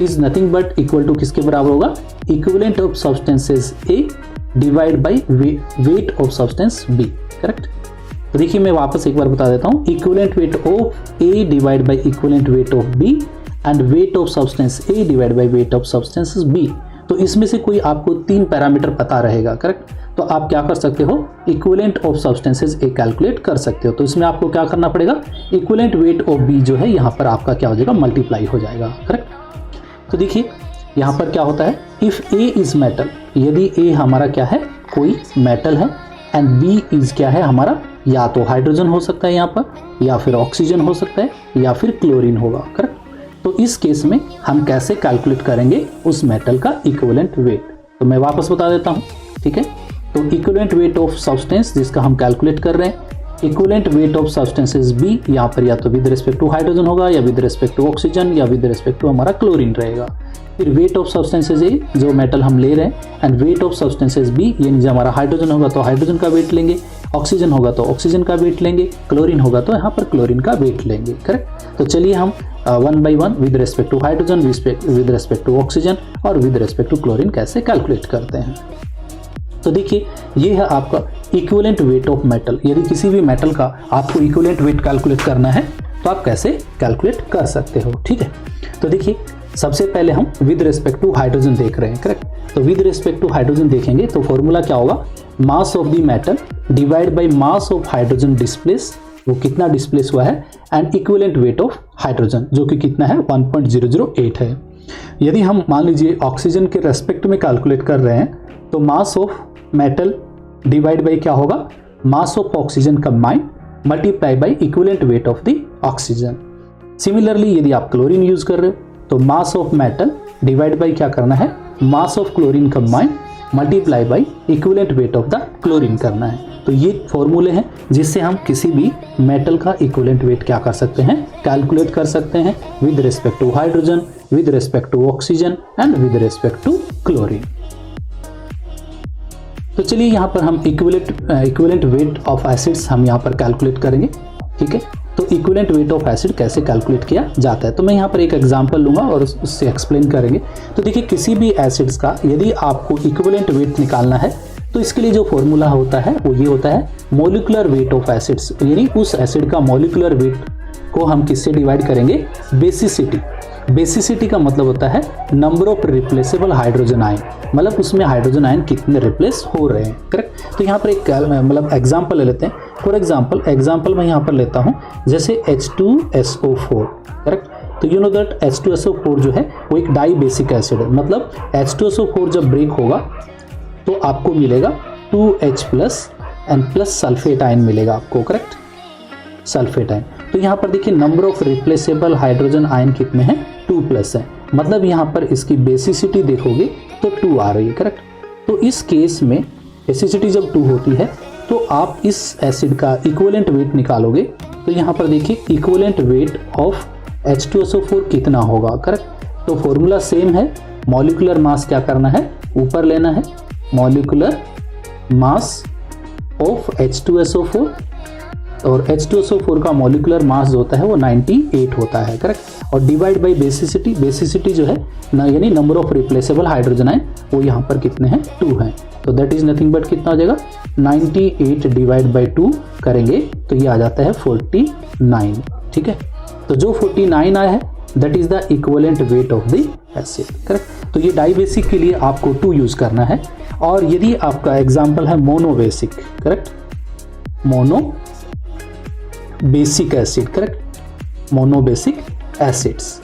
Speaker 1: is nothing but equal to किसके बराबर होगा, equivalent of substances A divide by weight of substance B, correct. तो देखिए मैं वापस एक बार बता देता हूँ, equivalent weight of A divide by equivalent weight of B and weight of substance A divide by weight of substances B. तो इसमें से कोई आपको 3 पैरामीटर पता रहेगा, करेक्ट। तो आप क्या कर सकते हो, equivalent of substances A calculate कर सकते हो। तो इसमें आपको क्या करना पड़ेगा, इक्विवेलेंट वेट ऑफ बी जो है यहाँ पर आपका क्या हो जाएगा, मल्टीप्लाई हो जाएगा, करेक्ट। तो देखिए यहाँ पर क्या होता है, इफ ए इज मेटल, यदि ए हमारा क्या है, कोई मेटल है, एंड बी इज क्या है हमारा, या तो हाइड्रोजन हो सकता है यहाँ पर, या फिर ऑक्सीजन हो सकता है, या फिर क्लोरीन होगा, करेक्ट। तो इस केस में हम कैसे कैलकुलेट करेंगे उस मेटल का इक्विवेलेंट वेट, तो मैं वापस बता देता हूँ, ठीक है। तो इक्विवेलेंट वेट ऑफ सब्सटेंस जिसका हम कैलकुलेट कर रहे हैं, equivalent weight of substance is B, यहाँ पर या तो विद रिस्पेक्ट टू हाइड्रोजन होगा, या विद रिस्पेक्ट टू ऑक्सीजन, या विद रिस्पेक्ट टू हमारा क्लोरीन रहेगा। फिर वेट ऑफ सब्सटेंसेज ए, जो मेटल हम ले रहे हैं, and weight of substances B, यानी जो हमारा हाइड्रोजन होगा तो हाइड्रोजन का वेट लेंगे, ऑक्सीजन होगा तो ऑक्सीजन का वेट लेंगे, क्लोरीन होगा तो यहाँ पर क्लोरीन का वेट लेंगे, करेक्ट। तो चलिए हम one by one with respect to hydrogen, with respect to oxygen और विद रिस्पेक्ट टू क्लोरीन कैसे कैलकुलेट करते हैं। तो देखिए ये है आपका इक्विवेलेंट वेट ऑफ मेटल। यदि किसी भी मेटल का आपको इक्विवेलेंट वेट कैलकुलेट करना है तो आप कैसे कैलकुलेट कर सकते हो, ठीक है। तो देखिए सबसे पहले हम विद रिस्पेक्ट टू हाइड्रोजन देख रहे हैं, करेक्ट। तो विद रिस्पेक्ट टू हाइड्रोजन देखेंगे तो फॉर्मूला क्या होगा, mass of the metal divide by mass of hydrogen displace, वो कितना डिस्प्लेस हुआ है, and equivalent weight of hydrogen जो कि कितना है 1.008 है। यदि हम मान लीजिए ऑक्सीजन के रेस्पेक्ट में कैलकुलेट कर रहे हैं तो mass of metal divide by क्या होगा, mass of oxygen combined multiply by equivalent weight of the oxygen. Similarly यदि आप क्लोरीन यूज कर रहे हो तो mass of metal divide by क्या करना है, mass of chlorine combined multiply by equivalent weight of the chlorine करना है। तो ये फॉर्मूले हैं जिससे हम किसी भी मेटल का इक्विवेलेंट वेट क्या कर सकते हैं, कैलकुलेट कर सकते हैं with respect to hydrogen, with respect to oxygen and with respect to chlorine. तो चलिए यहाँ पर हम इक्विवेलेंट वेट ऑफ एसिड्स हम यहाँ पर कैलकुलेट करेंगे, ठीक है। तो इक्विवेलेंट वेट ऑफ एसिड कैसे कैलकुलेट किया जाता है, तो मैं यहाँ पर एक एग्जांपल लूंगा और उससे एक्सप्लेन करेंगे। तो देखिए किसी भी एसिड्स का यदि आपको इक्विवेलेंट वेट निकालना है तो इसके लिए जो फॉर्मूला होता है वो ये होता है मॉलिक्यूलर वेट ऑफ एसिड्स, यानी उस एसिड का मॉलिक्यूलर वेट को हम किससे डिवाइड करेंगे, बेसिसिटी। बेसिसिटी का मतलब होता है number of replaceable hydrogen ion, मतलब उसमें हाइड्रोजन आयन कितने रिप्लेस हो रहे हैं, करेक्ट। तो यहाँ पर एक मतलब एग्जांपल ले लेते हैं। फॉर एग्जांपल मैं यहाँ पर लेता हूँ जैसे H2SO4, करेक्ट। तो यू नो दैट H2SO4 जो है वो एक डाई बेसिक एसिड है, मतलब H2SO4 जब ब्रेक होगा तो आपको मिलेगा 2H plus and plus sulphate ion मिलेगा आपको, करेक्ट, सल्फेट आयन। तो यहाँ पर देखिए number of replaceable hydrogen ion कितने हैं, 2 प्लस है, मतलब यहाँ पर इसकी बेसिसिटी देखोगे तो 2 आ रही है, करेक्ट। तो इस केस में बेसिसिटी जब 2 होती है तो आप इस एसिड का इक्विवेलेंट वेट निकालोगे तो यहाँ पर देखिए इक्विवेलेंट वेट ऑफ H2SO4 कितना होगा, करेक्ट। तो फॉर्मूला सेम है, मॉलिक्यूलर मास क्या करना है, ऊपर लेना है, मॉलिक्यूलर मास ऑफ H2SO4, और H2SO4 का मॉलिक्यूलर मास जो होता है वो 98 होता है, करेक्ट। और डिवाइड बाय बेसिसिटी, बेसिसिटी जो है यानी number of replaceable hydrogen ion वो यहाँ पर कितने हैं, 2 हैं। तो दैट इज नथिंग बट कितना हो जाएगा, 98 डिवाइड बाय 2 करेंगे तो ये आ जाता है 49, ठीक है। तो जो 49 आया है that is the equivalent weight of the acid, correct. तो ये डाई बेसिक के लिए आपको 2 यूज करना है। और यदि आपका एग्जाम्पल है mono basic, correct, mono basic acid, correct, mono basic acids,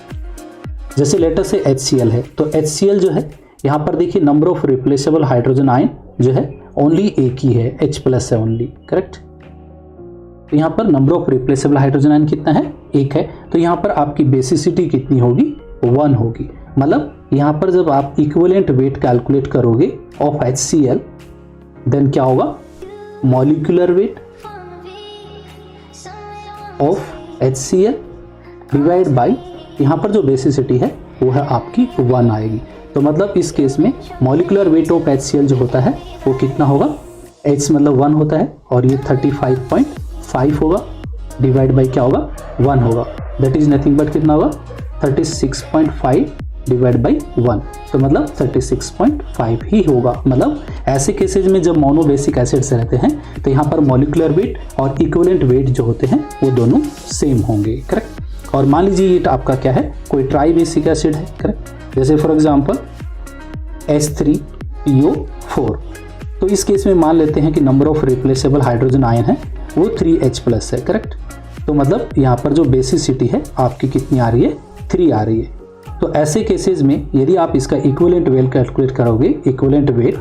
Speaker 1: जैसे लेटर से HCl है तो HCl जो है यहाँ पर देखिए number of replaceable hydrogen ion जो है ओनली एक ही है, H प्लस है ओनली, करेक्ट। तो यहाँ पर number of replaceable hydrogen ion कितना है, 1 है। तो यहाँ पर आपकी बेसिसिटी कितनी होगी, 1 होगी। मतलब यहाँ पर जब आप इक्विवेलेंट वेट कैलकुलेट करोगे ऑफ HCl देन क्या होगा, molecular weight of HCl divide by यहाँ पर जो बेसिसिटी है वो है आपकी 1 आएगी। तो मतलब इस केस में मॉलिक्यूलर वेट ऑफ HCl जो होता है वो कितना होगा, H मतलब 1 होता है और ये 35.5 होगा, डिवाइड बाय क्या होगा, 1 होगा, दैट इज नथिंग बट कितना होगा, 36.5 डिवाइड बाय 1, तो मतलब 36.5 ही होगा। मतलब ऐसे केसेज में जब मोनो बेसिक एसिड्स रहते हैं तो यहाँ पर मॉलिक्यूलर वेट और इक्विवेलेंट वेट जो होते हैं वो दोनों सेम होंगे, करेक्ट। और मान लीजिए ये आपका क्या है, कोई ट्राई बेसिक एसिड है, करेक्ट, जैसे फॉर एग्जांपल H3PO4। तो इस केस में मान लेते हैं कि number of replaceable hydrogen ion है वो 3H प्लस है, करेक्ट। तो मतलब यहाँ पर जो बेसिसिटी है आपकी कितनी आ रही है, 3 आ रही है। तो ऐसे केसेस में यदि आप इसका इक्विवेलेंट वेट कैलकुलेट करोगे, इक्विवेलेंट वेट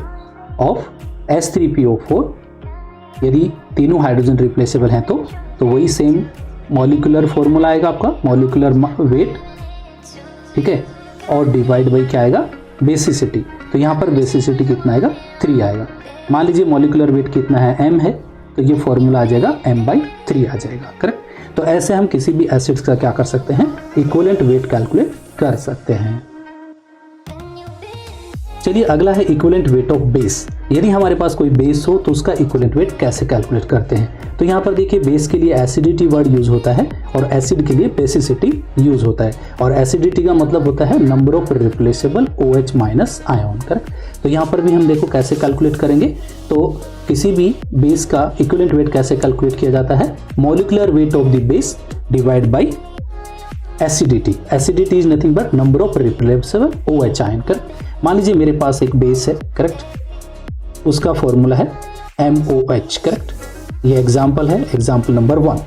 Speaker 1: ऑफ H3PO4 यदि तीनों हाइड्रोजन रिप्लेसेबल हैं तो वही सेम मॉलिक्यूलर फॉर्मूला आएगा आपका, मॉलिक्यूलर वेट, ठीक है, और डिवाइड बाई क्या आएगा, बेसिसिटी। तो यहाँ पर बेसिसिटी कितना आएगा, 3 आएगा। मान लीजिए मॉलिक्यूलर वेट कितना है, m है, तो ये फॉर्मूला आ जाएगा m/3 आ जाएगा, करेक्ट। तो ऐसे हम किसी भी एसिड्स का क्या कर सकते हैं, इक्विवेलेंट वेट कैलकुलेट कर सकते हैं। चलिए अगला है इक्विवेलेंट वेट ऑफ बेस। यदि हमारे पास कोई बेस हो तो उसका इक्विवेलेंट वेट कैसे कैलकुलेट करते हैं। तो यहाँ पर देखिए बेस के लिए एसिडिटी वर्ड यूज होता है और एसिड के लिए बेसिसिटी यूज होता है। और एसिडिटी का मतलब होता है number of replaceable OH minus ion, correct. तो यहाँ पर भी हम देखो कैसे कैलकुलेट करेंगे। तो किसी भी बेस का इक्विवेलेंट वेट कैसे कैलकुलेट किया जाता है, molecular weight of the base divide by acidity. Acidity is nothing but number of replaceable OH ion, correct. मान लीजिए मेरे पास एक बेस है, करेक्ट, उसका फॉर्मूला है MOH, करेक्ट। ये एग्जाम्पल है, एग्जाम्पल नंबर 1।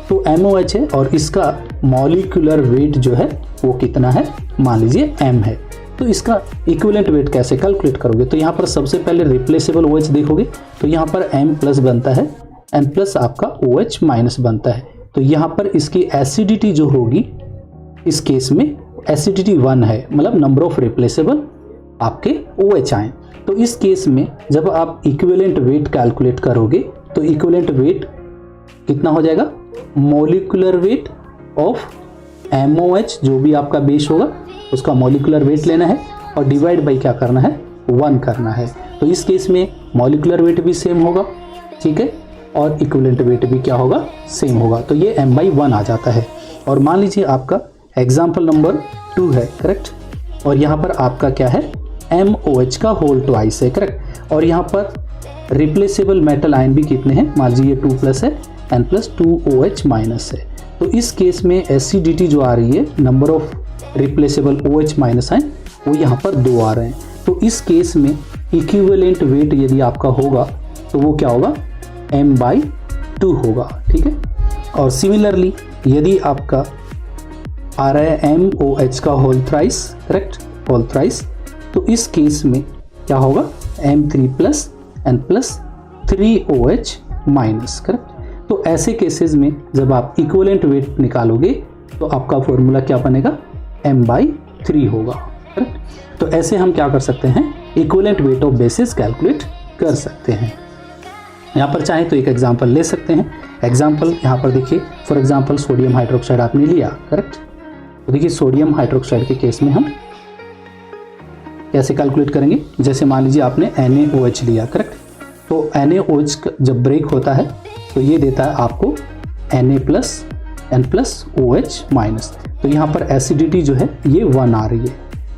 Speaker 1: तो MOH है और इसका मॉलिक्यूलर वेट जो है वो कितना है, मान लीजिए M है। तो इसका इक्विवेलेंट वेट कैसे कैलकुलेट करोगे, तो यहाँ पर सबसे पहले रिप्लेसेबल OH देखोगे तो यहाँ पर M प्लस बनता है, N प्लस आपका OH माइनस बनता है। तो यहाँ पर इसकी एसिडिटी जो होगी, इस केस में एसिडिटी 1 है, मतलब नंबर ऑफ रिप्लेसेबल आपके OH आयन। तो इस केस में जब आप इक्विवेलेंट वेट कैलकुलेट करोगे तो इक्विवेलेंट वेट कितना हो जाएगा, मॉलिक्यूलर वेट ऑफ MOH, जो भी आपका बेस होगा उसका मॉलिक्यूलर वेट लेना है और डिवाइड बाई क्या करना है, 1 करना है। तो इस केस में मॉलिक्यूलर वेट भी सेम होगा, ठीक है, और इक्विवेलेंट वेट भी क्या होगा, सेम होगा। तो ये M/1 आ जाता है। और मान लीजिए आपका एग्जाम्पल नंबर 2 है, करेक्ट, और यहाँ पर आपका क्या है, MOH का होल ट्वाइस है, करेक्ट। और यहाँ पर रिप्लेसेबल मेटल आयन भी कितने हैं, मान लीजिए 2 प्लस है, N प्लस 2OH माइनस है। तो इस केस में एसिडिटी जो आ रही है, number of replaceable OH minus ion, वो यहाँ पर 2 आ रहे हैं। तो इस केस में इक्विवेलेंट वेट यदि आपका होगा तो वो क्या होगा, M/2 होगा, ठीक है। और सिमिलरली यदि आपका आ रहा है MOH का whole thrice, correct, whole thrice, तो इस केस में क्या होगा, M3 plus N plus 3OH minus, correct. तो ऐसे केसेस में जब आप इक्विवेलेंट वेट निकालोगे तो आपका फॉर्मूला क्या बनेगा, M/3 होगा, करेक्ट। तो ऐसे हम क्या कर सकते हैं, equivalent weight of basis calculate कर सकते हैं। यहाँ पर चाहे तो एक एग्जांपल ले सकते हैं। एग्जांपल यहाँ पर देखिए, फॉर एग्जांपल सोडियम हाइड्रोक्साइड आपने लिया, करेक्ट। तो देखिए सोडियम हाइड्रोक्साइड के केस में हम कैसे कैलकुलेट करेंगे, जैसे मान लीजिए आपने NaOH लिया, करेक्ट। तो NaOH जब ब्रेक होता है तो ये देता है आपको Na plus N plus OH minus. तो यहाँ पर एसिडिटी जो है ये 1 आ रही है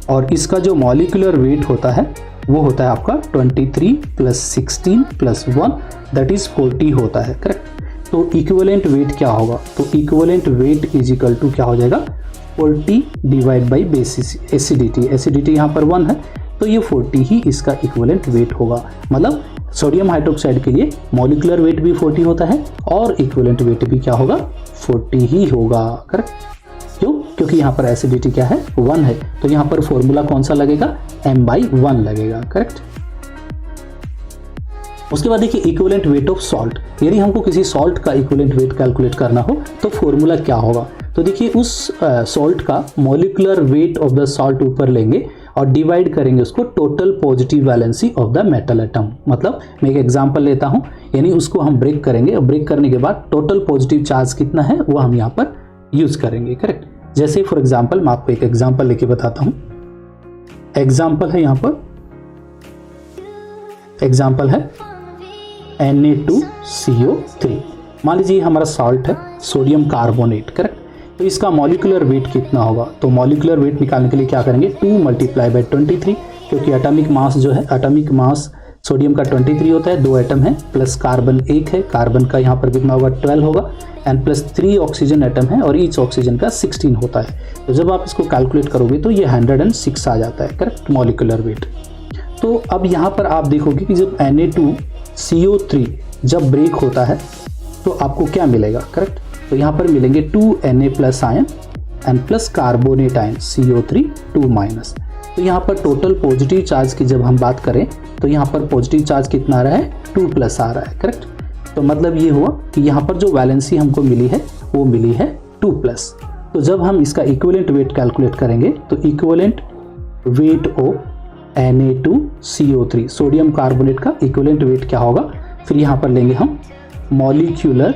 Speaker 1: और इसका जो मॉलिक्यूलर वेट होता है वो होता है आपका 23 प्लस 16 प्लस 1 दैट इज 40 होता है, करेक्ट। तो इक्विवेलेंट वेट क्या होगा, तो equivalent weight is equal to क्या हो जाएगा, 40 divide by basis acidity. Acidity यहाँ पर 1 है तो ये 40 ही इसका इक्विवेलेंट वेट होगा। मतलब सोडियम हाइड्रोक्साइड के लिए मॉलिक्यूलर वेट भी 40 होता है और इक्विवेलेंट वेट भी क्या होगा, 40 ही होगा, करेक्ट। क्यों, क्योंकि यहाँ पर एसिडिटी क्या है, 1 है। तो यहाँ पर फॉर्मूला कौन सा लगेगा, M/1 लगेगा, करेक्ट। उसके बाद देखिए इक्विवेलेंट वेट ऑफ सॉल्ट। यदि हमको किसी सॉल्ट का इक्विवेलेंट वेट कैलकुलेट करना हो तो फॉर्मूला क्या होगा, तो देखिए उस सॉल्ट का molecular weight of the salt ऊपर लेंगे और डिवाइड करेंगे उसको total positive valency of the metal atom. मतलब मैं एक एग्जांपल लेता हूं, यानी उसको हम ब्रेक करेंगे और ब्रेक करने के बाद टोटल पॉजिटिव चार्ज कितना है वो हम यहाँ पर यूज करेंगे, करेक्ट। जैसे फॉर एग्जांपल मैं आपको एक एग्जांपल लेके बताता हूं। एग्जांपल है यहाँ पर, एग्जांपल है Na2CO3। मान लीजिए हमारा सॉल्ट है सोडियम कार्बोनेट, करेक्ट। तो इसका मॉलिक्यूलर वेट कितना होगा, तो मॉलिक्यूलर वेट निकालने के लिए क्या करेंगे, 2 मल्टीप्लाई बाई 23, क्योंकि एटॉमिक मास जो है, एटॉमिक मास सोडियम का 23 होता है, 2 एटम है, प्लस कार्बन 1 है, कार्बन का यहाँ पर कितना होगा, 12 होगा, एंड प्लस 3 ऑक्सीजन एटम है और ईच ऑक्सीजन का 16 होता है। तो जब आप इसको कैलकुलेट करोगे तो ये 106 आ जाता है, करेक्ट, मॉलिक्यूलर वेट। तो अब यहाँ पर आप देखोगे कि जब Na2CO3 जब ब्रेक होता है तो आपको क्या मिलेगा, करेक्ट। तो यहाँ पर मिलेंगे 2 Na plus ion and plus carbonate ion CO3 2 minus. तो यहाँ पर टोटल पॉजिटिव चार्ज की जब हम बात करें तो यहाँ पर पॉजिटिव चार्ज कितना आ रहा है, 2 प्लस आ रहा है, करेक्ट। तो मतलब ये हुआ कि यहाँ पर जो वैलेंसी हमको मिली है वो मिली है 2+। तो जब हम इसका इक्विवेलेंट वेट कैलकुलेट करेंगे तो equivalent weight of Na2CO3 sodium carbonate का इक्विवेलेंट वेट क्या होगा, फिर यहाँ पर लेंगे हम मॉलिक्यूलर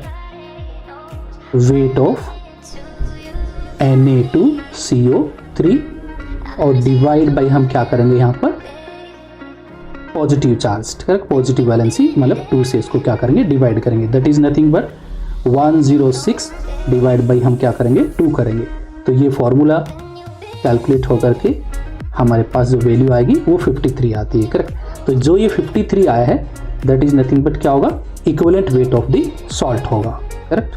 Speaker 1: वेट ऑफ Na2CO3 और डिवाइड बाई हम क्या करेंगे यहाँ पर positive charge, correct, positive valency मतलब 2 से इसको क्या करेंगे डिवाइड करेंगे, that is nothing but 106 divide by हम क्या करेंगे 2 करेंगे। तो ये फॉर्मूला कैलकुलेट होकर के हमारे पास जो वैल्यू आएगी वो 53 आती है, करेक्ट। तो जो ये 53 आया है दैट इज नथिंग बट क्या होगा, equivalent weight of the salt होगा, करेक्ट।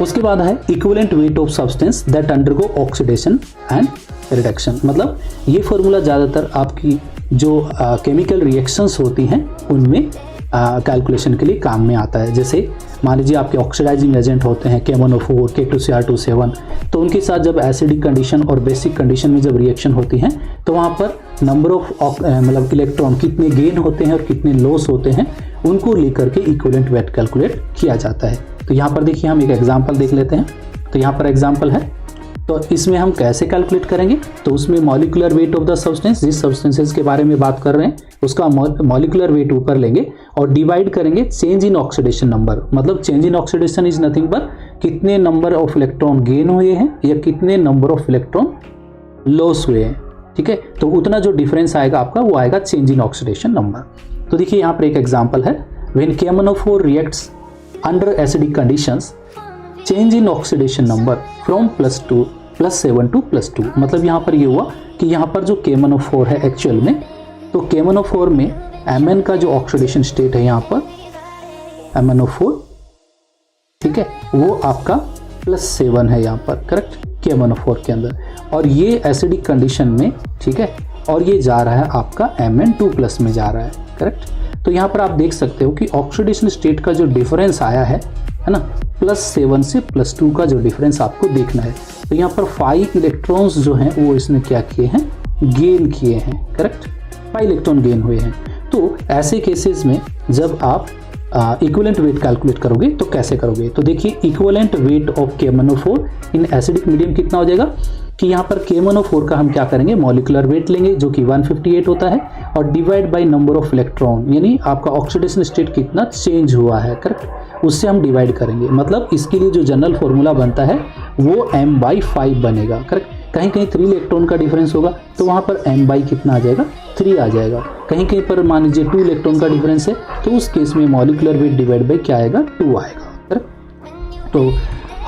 Speaker 1: उसके बाद है equivalent weight of substance that undergo oxidation and reduction. मतलब ये फॉर्मूला ज़्यादातर आपकी जो केमिकल रिएक्शंस होती हैं उनमें कैलकुलेशन के लिए काम में आता है। जैसे मान लीजिए आपके ऑक्सीडाइजिंग एजेंट होते हैं KMnO4, K2Cr2 तो उनके साथ जब एसिडिक कंडीशन और बेसिक कंडीशन में जब रिएक्शन होती हैं तो वहाँ पर नंबर ऑफ मतलब इलेक्ट्रॉन कितने गेन होते हैं और कितने लॉस होते हैं उनको लेकर के इक्विवेलेंट वेट कैलकुलेट किया जाता है। तो यहाँ पर देखिए हम एक एग्जाम्पल देख लेते हैं। तो यहाँ पर एग्जाम्पल है, तो इसमें हम कैसे कैलकुलेट करेंगे, तो उसमें molecular weight of the substance, जिस सब्सटेंसेस के बारे में बात कर रहे हैं उसका मॉलिक्यूलर वेट ऊपर लेंगे और डिवाइड करेंगे चेंज इन ऑक्सीडेशन नंबर। मतलब change in oxidation is nothing but कितने नंबर ऑफ इलेक्ट्रॉन गेन हुए हैं या कितने नंबर ऑफ इलेक्ट्रॉन लॉस हुए हैं, ठीक है। तो उतना जो डिफरेंस आएगा आपका वो आएगा चेंज इन ऑक्सीडेशन नंबर। तो देखिए यहाँ पर एक एग्जाम्पल है, when KMnO4 reacts under acidic conditions change in oxidation number from +2 +7 to +2। मतलब यहाँ पर ये हुआ कि यहाँ पर जो KMnO4 है एक्चुअल में, तो KMnO4 में Mn का जो ऑक्सीडेशन स्टेट है यहाँ पर MnO4, ठीक है, वो आपका +7 है यहाँ पर, करेक्ट, KMnO4 के अंदर, और ये एसिडिक कंडीशन में, ठीक है, और ये जा रहा है आपका Mn2+ में जा रहा है, करेक्ट। तो यहाँ पर आप देख सकते हो कि ऑक्सीडेशन स्टेट का जो डिफरेंस आया है ना, +7 से +2 का जो डिफरेंस आपको देखना है। तो यहाँ पर 5 इलेक्ट्रॉन्स जो हैं वो इसने क्या किए हैं, गेन किए हैं, करेक्ट, 5 इलेक्ट्रॉन गेन हुए हैं। तो ऐसे केसेस में जब आप इक्विवेलेंट वेट कैलकुलेट करोगे तो कैसे करोगे, तो देखिए equivalent weight of KMnO4 in acidic medium कितना हो जाएगा कि यहाँ पर KMnO4 का हम क्या करेंगे, मॉलिक्यूलर वेट लेंगे जो कि 158 होता है और divide by number of electron, यानी आपका ऑक्सीडेशन स्टेट कितना चेंज हुआ है, करेक्ट, उससे हम डिवाइड करेंगे। मतलब इसके लिए जो जनरल फॉर्मूला बनता है वो m/5 बनेगा, करेक्ट। कहीं कहीं 3 इलेक्ट्रॉन का डिफरेंस होगा तो वहाँ पर m/ कितना आ जाएगा, 3 आ जाएगा। कहीं कहीं पर मान लीजिए 2 इलेक्ट्रॉन का डिफरेंस है तो उस केस में मॉलिक्यूलर वेट डिवाइड बाई क्या आएगा, 2 आएगा, करेक्ट। तो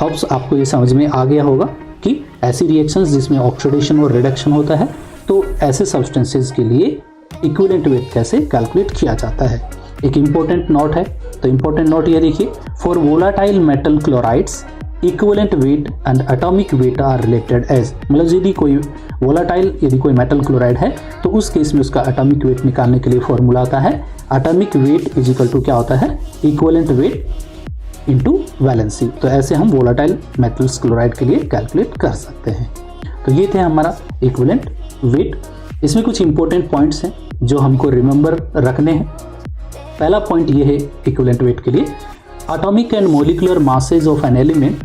Speaker 1: होप्स आपको ये समझ में आ गया होगा कि ऐसी रिएक्शंस जिसमें ऑक्सीडेशन और रिडक्शन होता है तो ऐसे सब्सटेंसेस के लिए इक्विवेलेंट वेट कैसे कैलकुलेट किया जाता है। एक इम्पोर्टेंट नोट है, तो इम्पोर्टेंट नोट ये देखिए, for volatile metal chlorides equivalent weight and atomic weight are related as, मतलब यदि कोई वोलाटाइल यदि कोई मेटल क्लोराइड है तो उस केस में उसका एटॉमिक वेट निकालने के लिए फॉर्मूला आता है atomic weight is equal to क्या होता है, इक्विवेलेंट वेट इनटू वैलेंसी। तो ऐसे हम वोलाटाइल मेटल्स क्लोराइड के लिए कैलकुलेट कर सकते हैं। तो ये थे हमारा इक्विवेलेंट वेट। इसमें कुछ इंपॉर्टेंट पॉइंट्स हैं जो हमको रिमेंबर रखने हैं। पहला पॉइंट ये है इक्विवेलेंट वेट के लिए, atomic and molecular masses of an element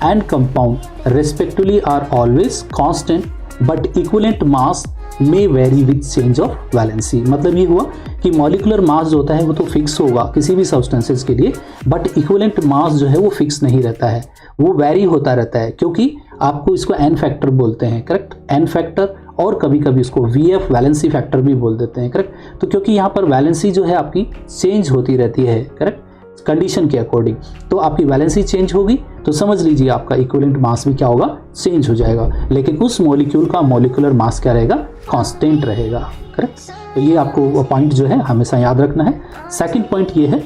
Speaker 1: and compound respectively are always constant but equivalent mass में vary with change of valency. मतलब ये हुआ कि मॉलिक्यूलर मास जो होता है वो तो फिक्स होगा किसी भी सब्सटेंसेस के लिए, बट इक्विवेलेंट मास जो है वो फिक्स नहीं रहता है, वो वेरी होता रहता है, क्योंकि आपको इसको एन फैक्टर बोलते हैं, करेक्ट, एन फैक्टर, और कभी कभी इसको VF वैलेंसी फैक्टर भी बोल देते हैं, करेक्ट। तो क्योंकि यहाँ पर वैलेंसी जो है आपकी चेंज होती रहती है, करेक्ट, कंडीशन के अकॉर्डिंग, तो आपकी वैलेंसी चेंज होगी तो समझ लीजिए आपका इक्विवेलेंट मास भी क्या होगा, चेंज हो जाएगा, लेकिन उस मॉलिक्यूल का मॉलिक्यूलर मास क्या रहेगा, कांस्टेंट रहेगा, करेक्ट। तो ये आपको पॉइंट जो है हमेशा याद रखना है। सेकंड पॉइंट ये है,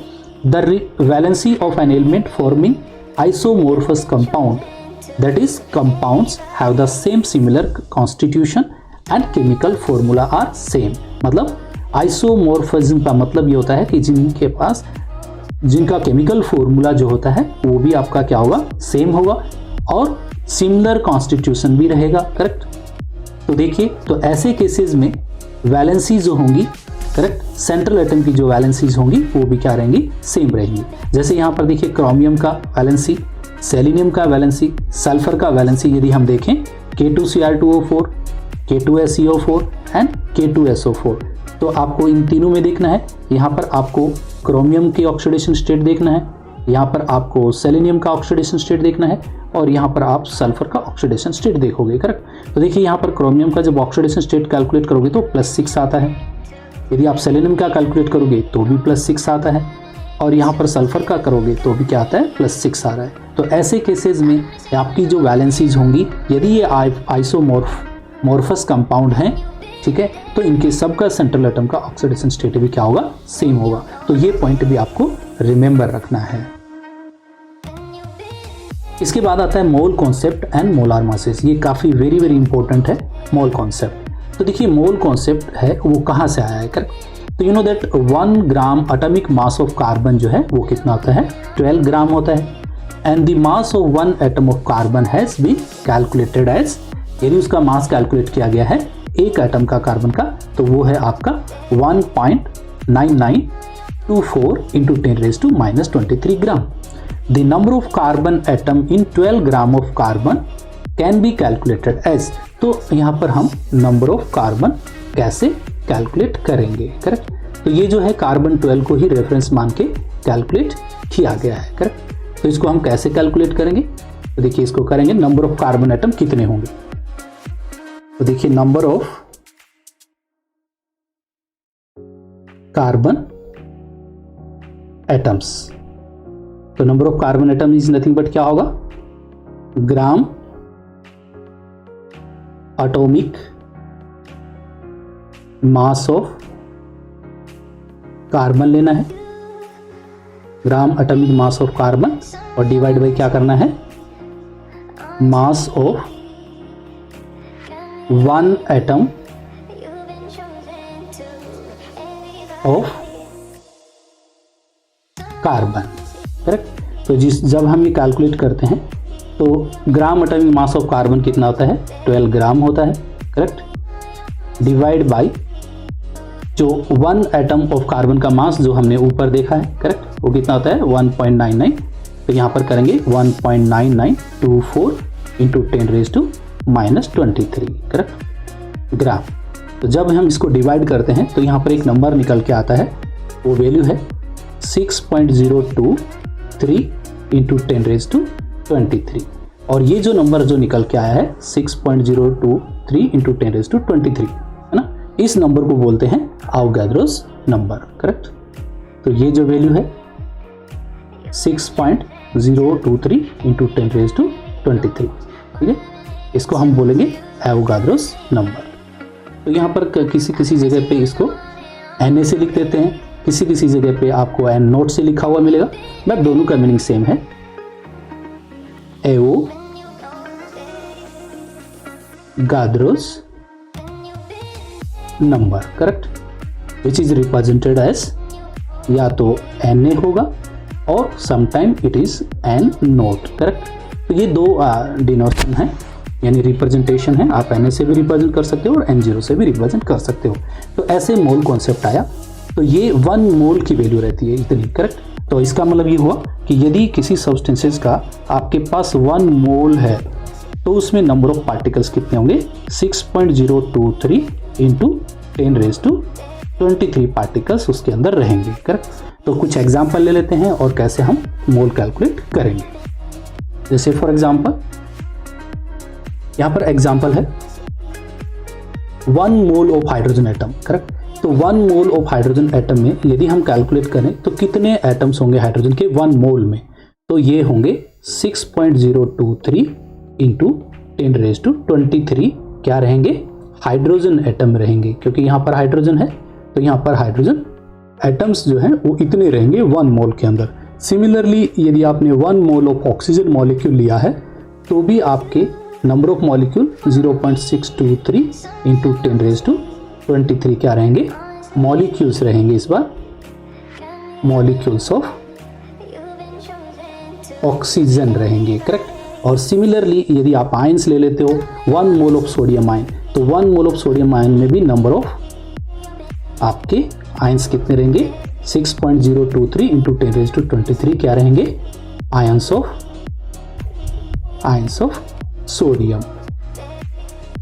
Speaker 1: the valency of an element forming isomorphous compound, that is compounds have the same similar constitution and chemical formula are same. मतलब आइसोमॉर्फिज्म का मतलब ये होता है कि जिनके पास जिनका केमिकल फॉर्मूला जो होता है वो भी आपका क्या होगा, सेम होगा, और सिमिलर कॉन्स्टिट्यूशन भी रहेगा, करेक्ट। तो देखिए, तो ऐसे केसेस में वैलेंसी जो होंगी करेक्ट। सेंट्रल एटम की जो वैलेंसीज होंगी वो भी क्या रहेंगी, सेम रहेंगी। जैसे यहाँ पर देखिए क्रोमियम का वैलेंसी, सेलेनियम का वैलेंसी, सल्फर का वैलेंसी यदि हम देखें K2Cr2O4, K2SeO4 एंड K2SO4, तो आपको इन तीनों में देखना है। यहाँ पर आपको क्रोमियम की ऑक्सीडेशन स्टेट देखना है, यहाँ पर आपको सेलेनियम का ऑक्सीडेशन स्टेट देखना है, और यहाँ पर आप सल्फर का ऑक्सीडेशन स्टेट देखोगे, करेक्ट। तो देखिए यहाँ पर क्रोमियम का जब ऑक्सीडेशन स्टेट कैलकुलेट करोगे तो +6 आता है, यदि आप सेलेनियम का कैलकुलेट करोगे तो भी +6 आता है, और यहाँ पर सल्फर का करोगे तो भी क्या आता है, +6 आ रहा है। तो ऐसे केसेस में आपकी जो वैलेंसीज होंगी, यदि ये आइसोमॉर्फस कंपाउंड हैं, ठीक है, तो इनके सबका सेंट्रल एटम का ऑक्सीडेशन स्टेट भी क्या होगा, सेम होगा। तो ये पॉइंट भी आपको रिमेंबर रखना है। इसके बाद आता है मोल कॉन्सेप्ट एंड मोलार मासेस। ये काफ़ी वेरी इंपॉर्टेंट है मोल कॉन्सेप्ट। तो देखिए मोल कॉन्सेप्ट है वो कहाँ से आया है, करेक्ट। तो you know that 1 gram atomic mass of carbon जो है वो कितना होता है, 12 ग्राम होता है। And the mass of 1 atom of carbon has been calculated as, यदि उसका मास कैलकुलेट किया गया है एक एटम का कार्बन का, तो वो है आपका 1.9924 into 10⁻⁻23 gram. The number of carbon atom in 12 gram of carbon can be calculated as, तो यहाँ पर हम नंबर ऑफ कार्बन कैसे कैलकुलेट करेंगे, करेक्ट। तो ये जो है कार्बन 12 को ही रेफरेंस मान के कैलकुलेट किया गया है, करेक्ट। तो इसको हम कैसे कैलकुलेट करेंगे, तो देखिए इसको करेंगे नंबर ऑफ कार्बन एटम कितने होंगे। तो देखिए नंबर ऑफ कार्बन एटम्स, तो number of carbon atom is nothing but क्या होगा, gram atomic mass of carbon लेना है, gram atomic mass of carbon, और डिवाइड बाई क्या करना है, मास of 1 atom of carbon, correct. तो जब हम ये कैलकुलेट करते हैं तो gram atomic mass of carbon कितना होता है, 12 ग्राम होता है, करेक्ट। डिवाइड बाय जो 1 एटम ऑफ कार्बन का मास जो हमने ऊपर देखा है, करेक्ट, वो कितना होता है 1.99। तो यहाँ पर करेंगे 1.9924 इंटू 10⁻⁻23, करेक्ट, ग्राम। तो जब हम इसको डिवाइड करते हैं तो यहाँ पर एक नंबर निकल के आता है, वो वैल्यू है 6.023 इंटू 10⁻23, और ये जो नंबर जो निकल के आया है 6.023 इंटू 10⁻23 है ना, इस नंबर को बोलते हैं आवोगाड्रोस नंबर, करेक्ट। तो ये जो वैल्यू है 6.023 इंटू 10⁻23, ठीक है, इसको हम बोलेंगे आवोगाड्रोस नंबर। तो यहाँ पर किसी जगह पे इसको Na से लिख देते हैं, किसी जगह पे आपको एन नोट से लिखा हुआ मिलेगा, बट दोनों का मीनिंग सेम है, Avogadro's number, correct, which is represented as या तो Na होगा और sometime it is N not, correct. तो ये दो डिनोशन है, यानी रिप्रेजेंटेशन है, आप Na से भी रिप्रेजेंट कर सकते हो और N0 से भी रिप्रेजेंट कर सकते हो। तो ऐसे मोल कॉन्सेप्ट आया, तो ये 1 मोल की वैल्यू रहती है इतनी, करेक्ट। तो इसका मतलब ये हुआ कि यदि किसी सब्सटेंसेस का आपके पास 1 मोल है तो उसमें नंबर ऑफ पार्टिकल्स कितने होंगे, 6.023 इंटू 10⁻23 पार्टिकल्स उसके अंदर रहेंगे, करेक्ट। तो कुछ एग्जाम्पल ले लेते हैं और कैसे हम मोल कैलकुलेट करेंगे। जैसे फॉर एग्जाम्पल यहाँ पर एग्जाम्पल है 1 mole of hydrogen atom, correct. तो 1 मोल ऑफ हाइड्रोजन एटम में यदि हम कैलकुलेट करें तो कितने एटम्स होंगे हाइड्रोजन के 1 मोल में, तो ये होंगे 6.023 इंटू 10⁻23 क्या रहेंगे, हाइड्रोजन एटम रहेंगे, क्योंकि यहाँ पर हाइड्रोजन है तो यहाँ पर हाइड्रोजन एटम्स जो हैं वो इतने रहेंगे 1 मोल के अंदर। सिमिलरली यदि आपने 1 मोल ऑफ ऑक्सीजन मॉलिक्यूल लिया है तो भी आपके नंबर ऑफ मॉलिक्यूल 0.623 इंटू 10⁻23 क्या रहेंगे, मॉलिक्यूल्स रहेंगे, इस बार मॉलिक्यूल्स ऑफ ऑक्सीजन रहेंगे, करेक्ट। और सिमिलरली यदि आप आयंस ले लेते हो 1 मोल ऑफ सोडियम आयन, तो 1 मोल ऑफ सोडियम आयन में भी नंबर ऑफ आपके आयंस कितने रहेंगे 6.023 इंटू 10⁻23 क्या रहेंगे आयंस ऑफ सोडियम।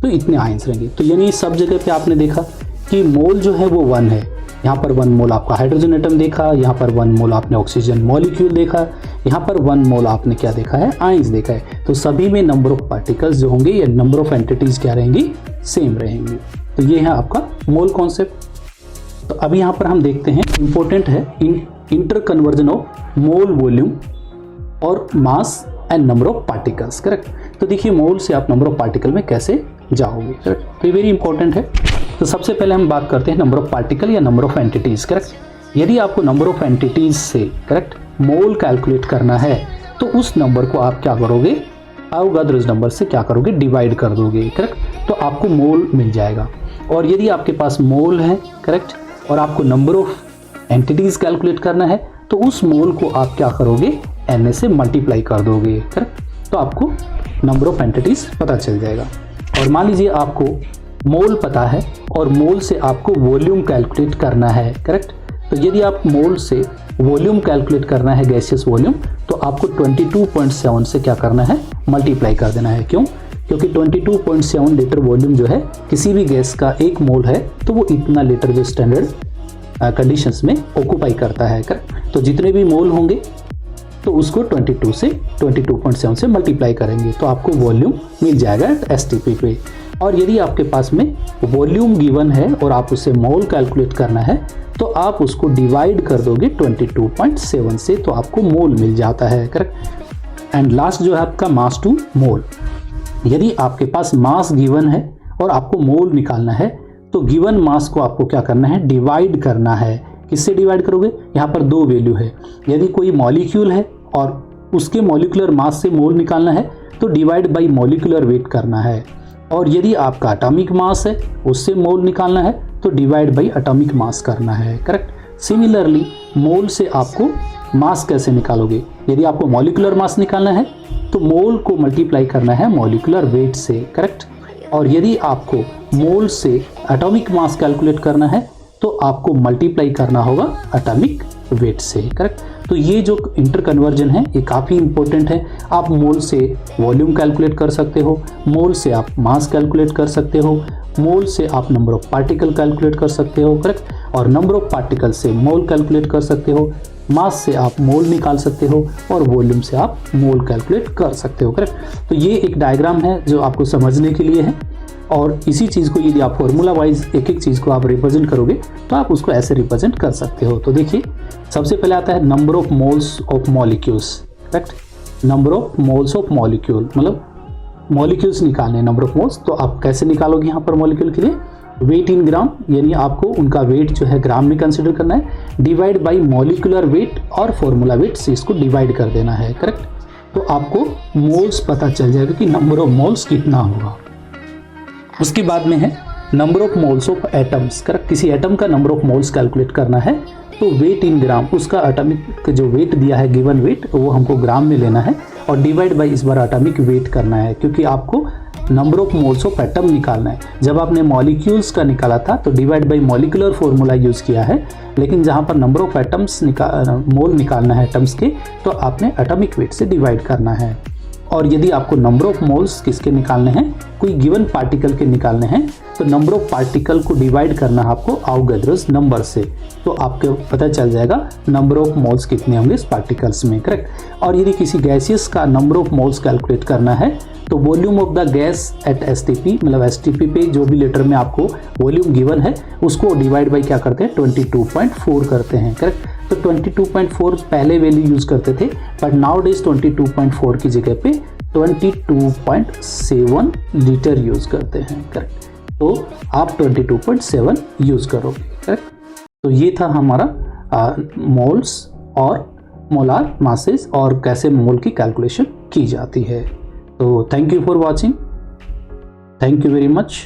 Speaker 1: तो इतने आयंस रहेंगे। तो यानी सब जगह पे आपने देखा कि मोल जो है वो 1 है। यहाँ पर 1 मोल आपका हाइड्रोजन एटम देखा, यहाँ पर 1 मोल आपने ऑक्सीजन मॉलिक्यूल देखा, यहाँ पर 1 मोल आपने क्या देखा है आयंस देखा है। तो सभी में नंबर ऑफ पार्टिकल्स जो होंगे या नंबर ऑफ एंटिटीज क्या रहेंगी सेम रहेंगी। तो ये है आपका मोल कॉन्सेप्ट। तो अभी यहाँ पर हम देखते हैं इंपॉर्टेंट है interconversion of mole volume और mass and number of particles. Correct. तो देखिए मोल से आप नंबर ऑफ पार्टिकल में कैसे जाओगे। करेक्ट। तो ये वेरी इंपॉर्टेंट है। तो सबसे पहले हम बात करते हैं नंबर ऑफ पार्टिकल या नंबर ऑफ एंटिटीज। करेक्ट। यदि आपको नंबर ऑफ एंटिटीज से करेक्ट मोल कैलकुलेट करना है तो उस नंबर को आप क्या करोगे अवोगाद्रोस नंबर से क्या करोगे डिवाइड कर दोगे। करेक्ट। तो आपको मोल मिल जाएगा। और यदि आपके पास मोल है करेक्ट और आपको नंबर ऑफ एंटिटीज कैलकुलेट करना है तो उस मोल को आप क्या करोगे Na से मल्टीप्लाई कर दोगे। करेक्ट। तो आपको नंबर ऑफ एंटिटीज पता चल जाएगा। और मान लीजिए आपको मोल पता है और मोल से आपको वॉल्यूम कैलकुलेट करना है। करेक्ट। तो यदि आप मोल से वॉल्यूम कैलकुलेट करना है गैसियस वॉल्यूम तो आपको 22.7 से क्या करना है मल्टीप्लाई कर देना है। क्यों? क्योंकि 22.7 लीटर वॉल्यूम जो है किसी भी गैस का 1 मोल है तो वो इतना लीटर जो स्टैंडर्ड कंडीशंस में ऑक्यूपाई करता है। करेक्ट। तो जितने भी मोल होंगे तो उसको 22.7 से मल्टीप्लाई करेंगे तो आपको वॉल्यूम मिल जाएगा STP पे। और यदि आपके पास में वॉल्यूम गिवन है और आप उसे मोल कैलकुलेट करना है तो आप उसको डिवाइड कर दोगे 22.7 से तो आपको मोल मिल जाता है। करेक्ट। एंड लास्ट जो है आपका मास टू मोल। यदि आपके पास मास गिवन है और आपको मोल निकालना है तो गिवन मास को आपको क्या करना है डिवाइड करना है। किससे डिवाइड करोगे? यहाँ पर 2 वैल्यू है। यदि कोई मॉलिक्यूल है और उसके मॉलिक्यूलर मास से मोल निकालना है तो डिवाइड बाय मॉलिक्यूलर वेट करना है। और यदि आपका एटॉमिक मास है उससे मोल निकालना है तो डिवाइड बाय एटॉमिक मास करना है। करेक्ट। सिमिलरली मोल से आपको मास कैसे निकालोगे? यदि आपको मॉलिक्यूलर मास निकालना है तो मोल को मल्टीप्लाई करना है मॉलिक्यूलर वेट से। करेक्ट। और यदि आपको मोल से एटॉमिक मास कैलकुलेट करना है तो आपको मल्टीप्लाई करना होगा एटॉमिक वेट से। करेक्ट। तो ये जो इंटर कन्वर्जन है ये काफ़ी इंपॉर्टेंट है। आप मोल से वॉल्यूम कैलकुलेट कर सकते हो, मोल से आप मास कैलकुलेट कर सकते हो, मोल से आप नंबर ऑफ पार्टिकल कैलकुलेट कर सकते हो। करेक्ट। और नंबर ऑफ पार्टिकल से मोल कैलकुलेट कर सकते हो, मास से आप मोल निकाल सकते हो और वॉल्यूम से आप मोल कैलकुलेट कर सकते हो। करेक्ट। तो ये एक डायग्राम है जो आपको समझने के लिए है। और इसी चीज़ को यदि आप फॉर्मूला वाइज एक एक चीज़ को आप रिप्रेजेंट करोगे तो आप उसको ऐसे रिप्रेजेंट कर सकते हो। तो देखिए सबसे पहले आता है number of moles of molecules. Correct. Number of moles of molecule मतलब मॉलिक्यूल्स निकालने नंबर ऑफ मोल्स। तो आप कैसे निकालोगे यहाँ पर मॉलिक्यूल के लिए वेट इन ग्राम यानी आपको उनका वेट जो है ग्राम में कंसिडर करना है डिवाइड बाई मॉलिक्यूलर वेट और फॉर्मूला वेट से इसको डिवाइड कर देना है। करेक्ट। तो आपको मोल्स पता चल जाएगा कि नंबर ऑफ मोल्स कितना होगा। उसके बाद में है number of moles of atoms. Correct. किसी एटम का नंबर ऑफ मोल्स कैलकुलेट करना है तो वेट इन ग्राम उसका एटॉमिक जो वेट दिया है गिवन वेट वो हमको ग्राम में लेना है और डिवाइड बाय इस बार एटॉमिक वेट करना है क्योंकि आपको number of moles of atom निकालना है। जब आपने मॉलिक्यूल्स का निकाला था तो divide by molecular formula use किया है, लेकिन जहाँ पर नंबर ऑफ एटम्स मोल निकालना है एटम्स के तो आपने एटॉमिक वेट से डिवाइड करना है। और यदि आपको नंबर ऑफ मोल्स किसके निकालने हैं कोई गिवन पार्टिकल के निकालने हैं तो नंबर ऑफ पार्टिकल को डिवाइड करना है आपको अवोगाद्रोस नंबर से। तो आपको पता चल जाएगा नंबर ऑफ मोल्स कितने होंगे इस पार्टिकल्स में। करेक्ट। और यदि किसी गैसियस का नंबर ऑफ मोल्स कैलकुलेट करना है तो volume of the gas at STP मतलब STP पे जो भी लीटर में आपको वॉल्यूम गिवन है उसको डिवाइड बाई क्या करते हैं 22.4 करते हैं। करेक्ट। तो 22.4 पहले वैल्यू यूज करते थे बट नाउ डेज 22.4 की जगह पे 22.7 लीटर यूज करते हैं। करेक्ट। तो आप 22.7 यूज करोगे। करेक्ट। तो ये था हमारा मोल्स और मोलार मासेस और कैसे मोल की कैलकुलेशन की जाती है। तो thank you for watching. Thank you very much.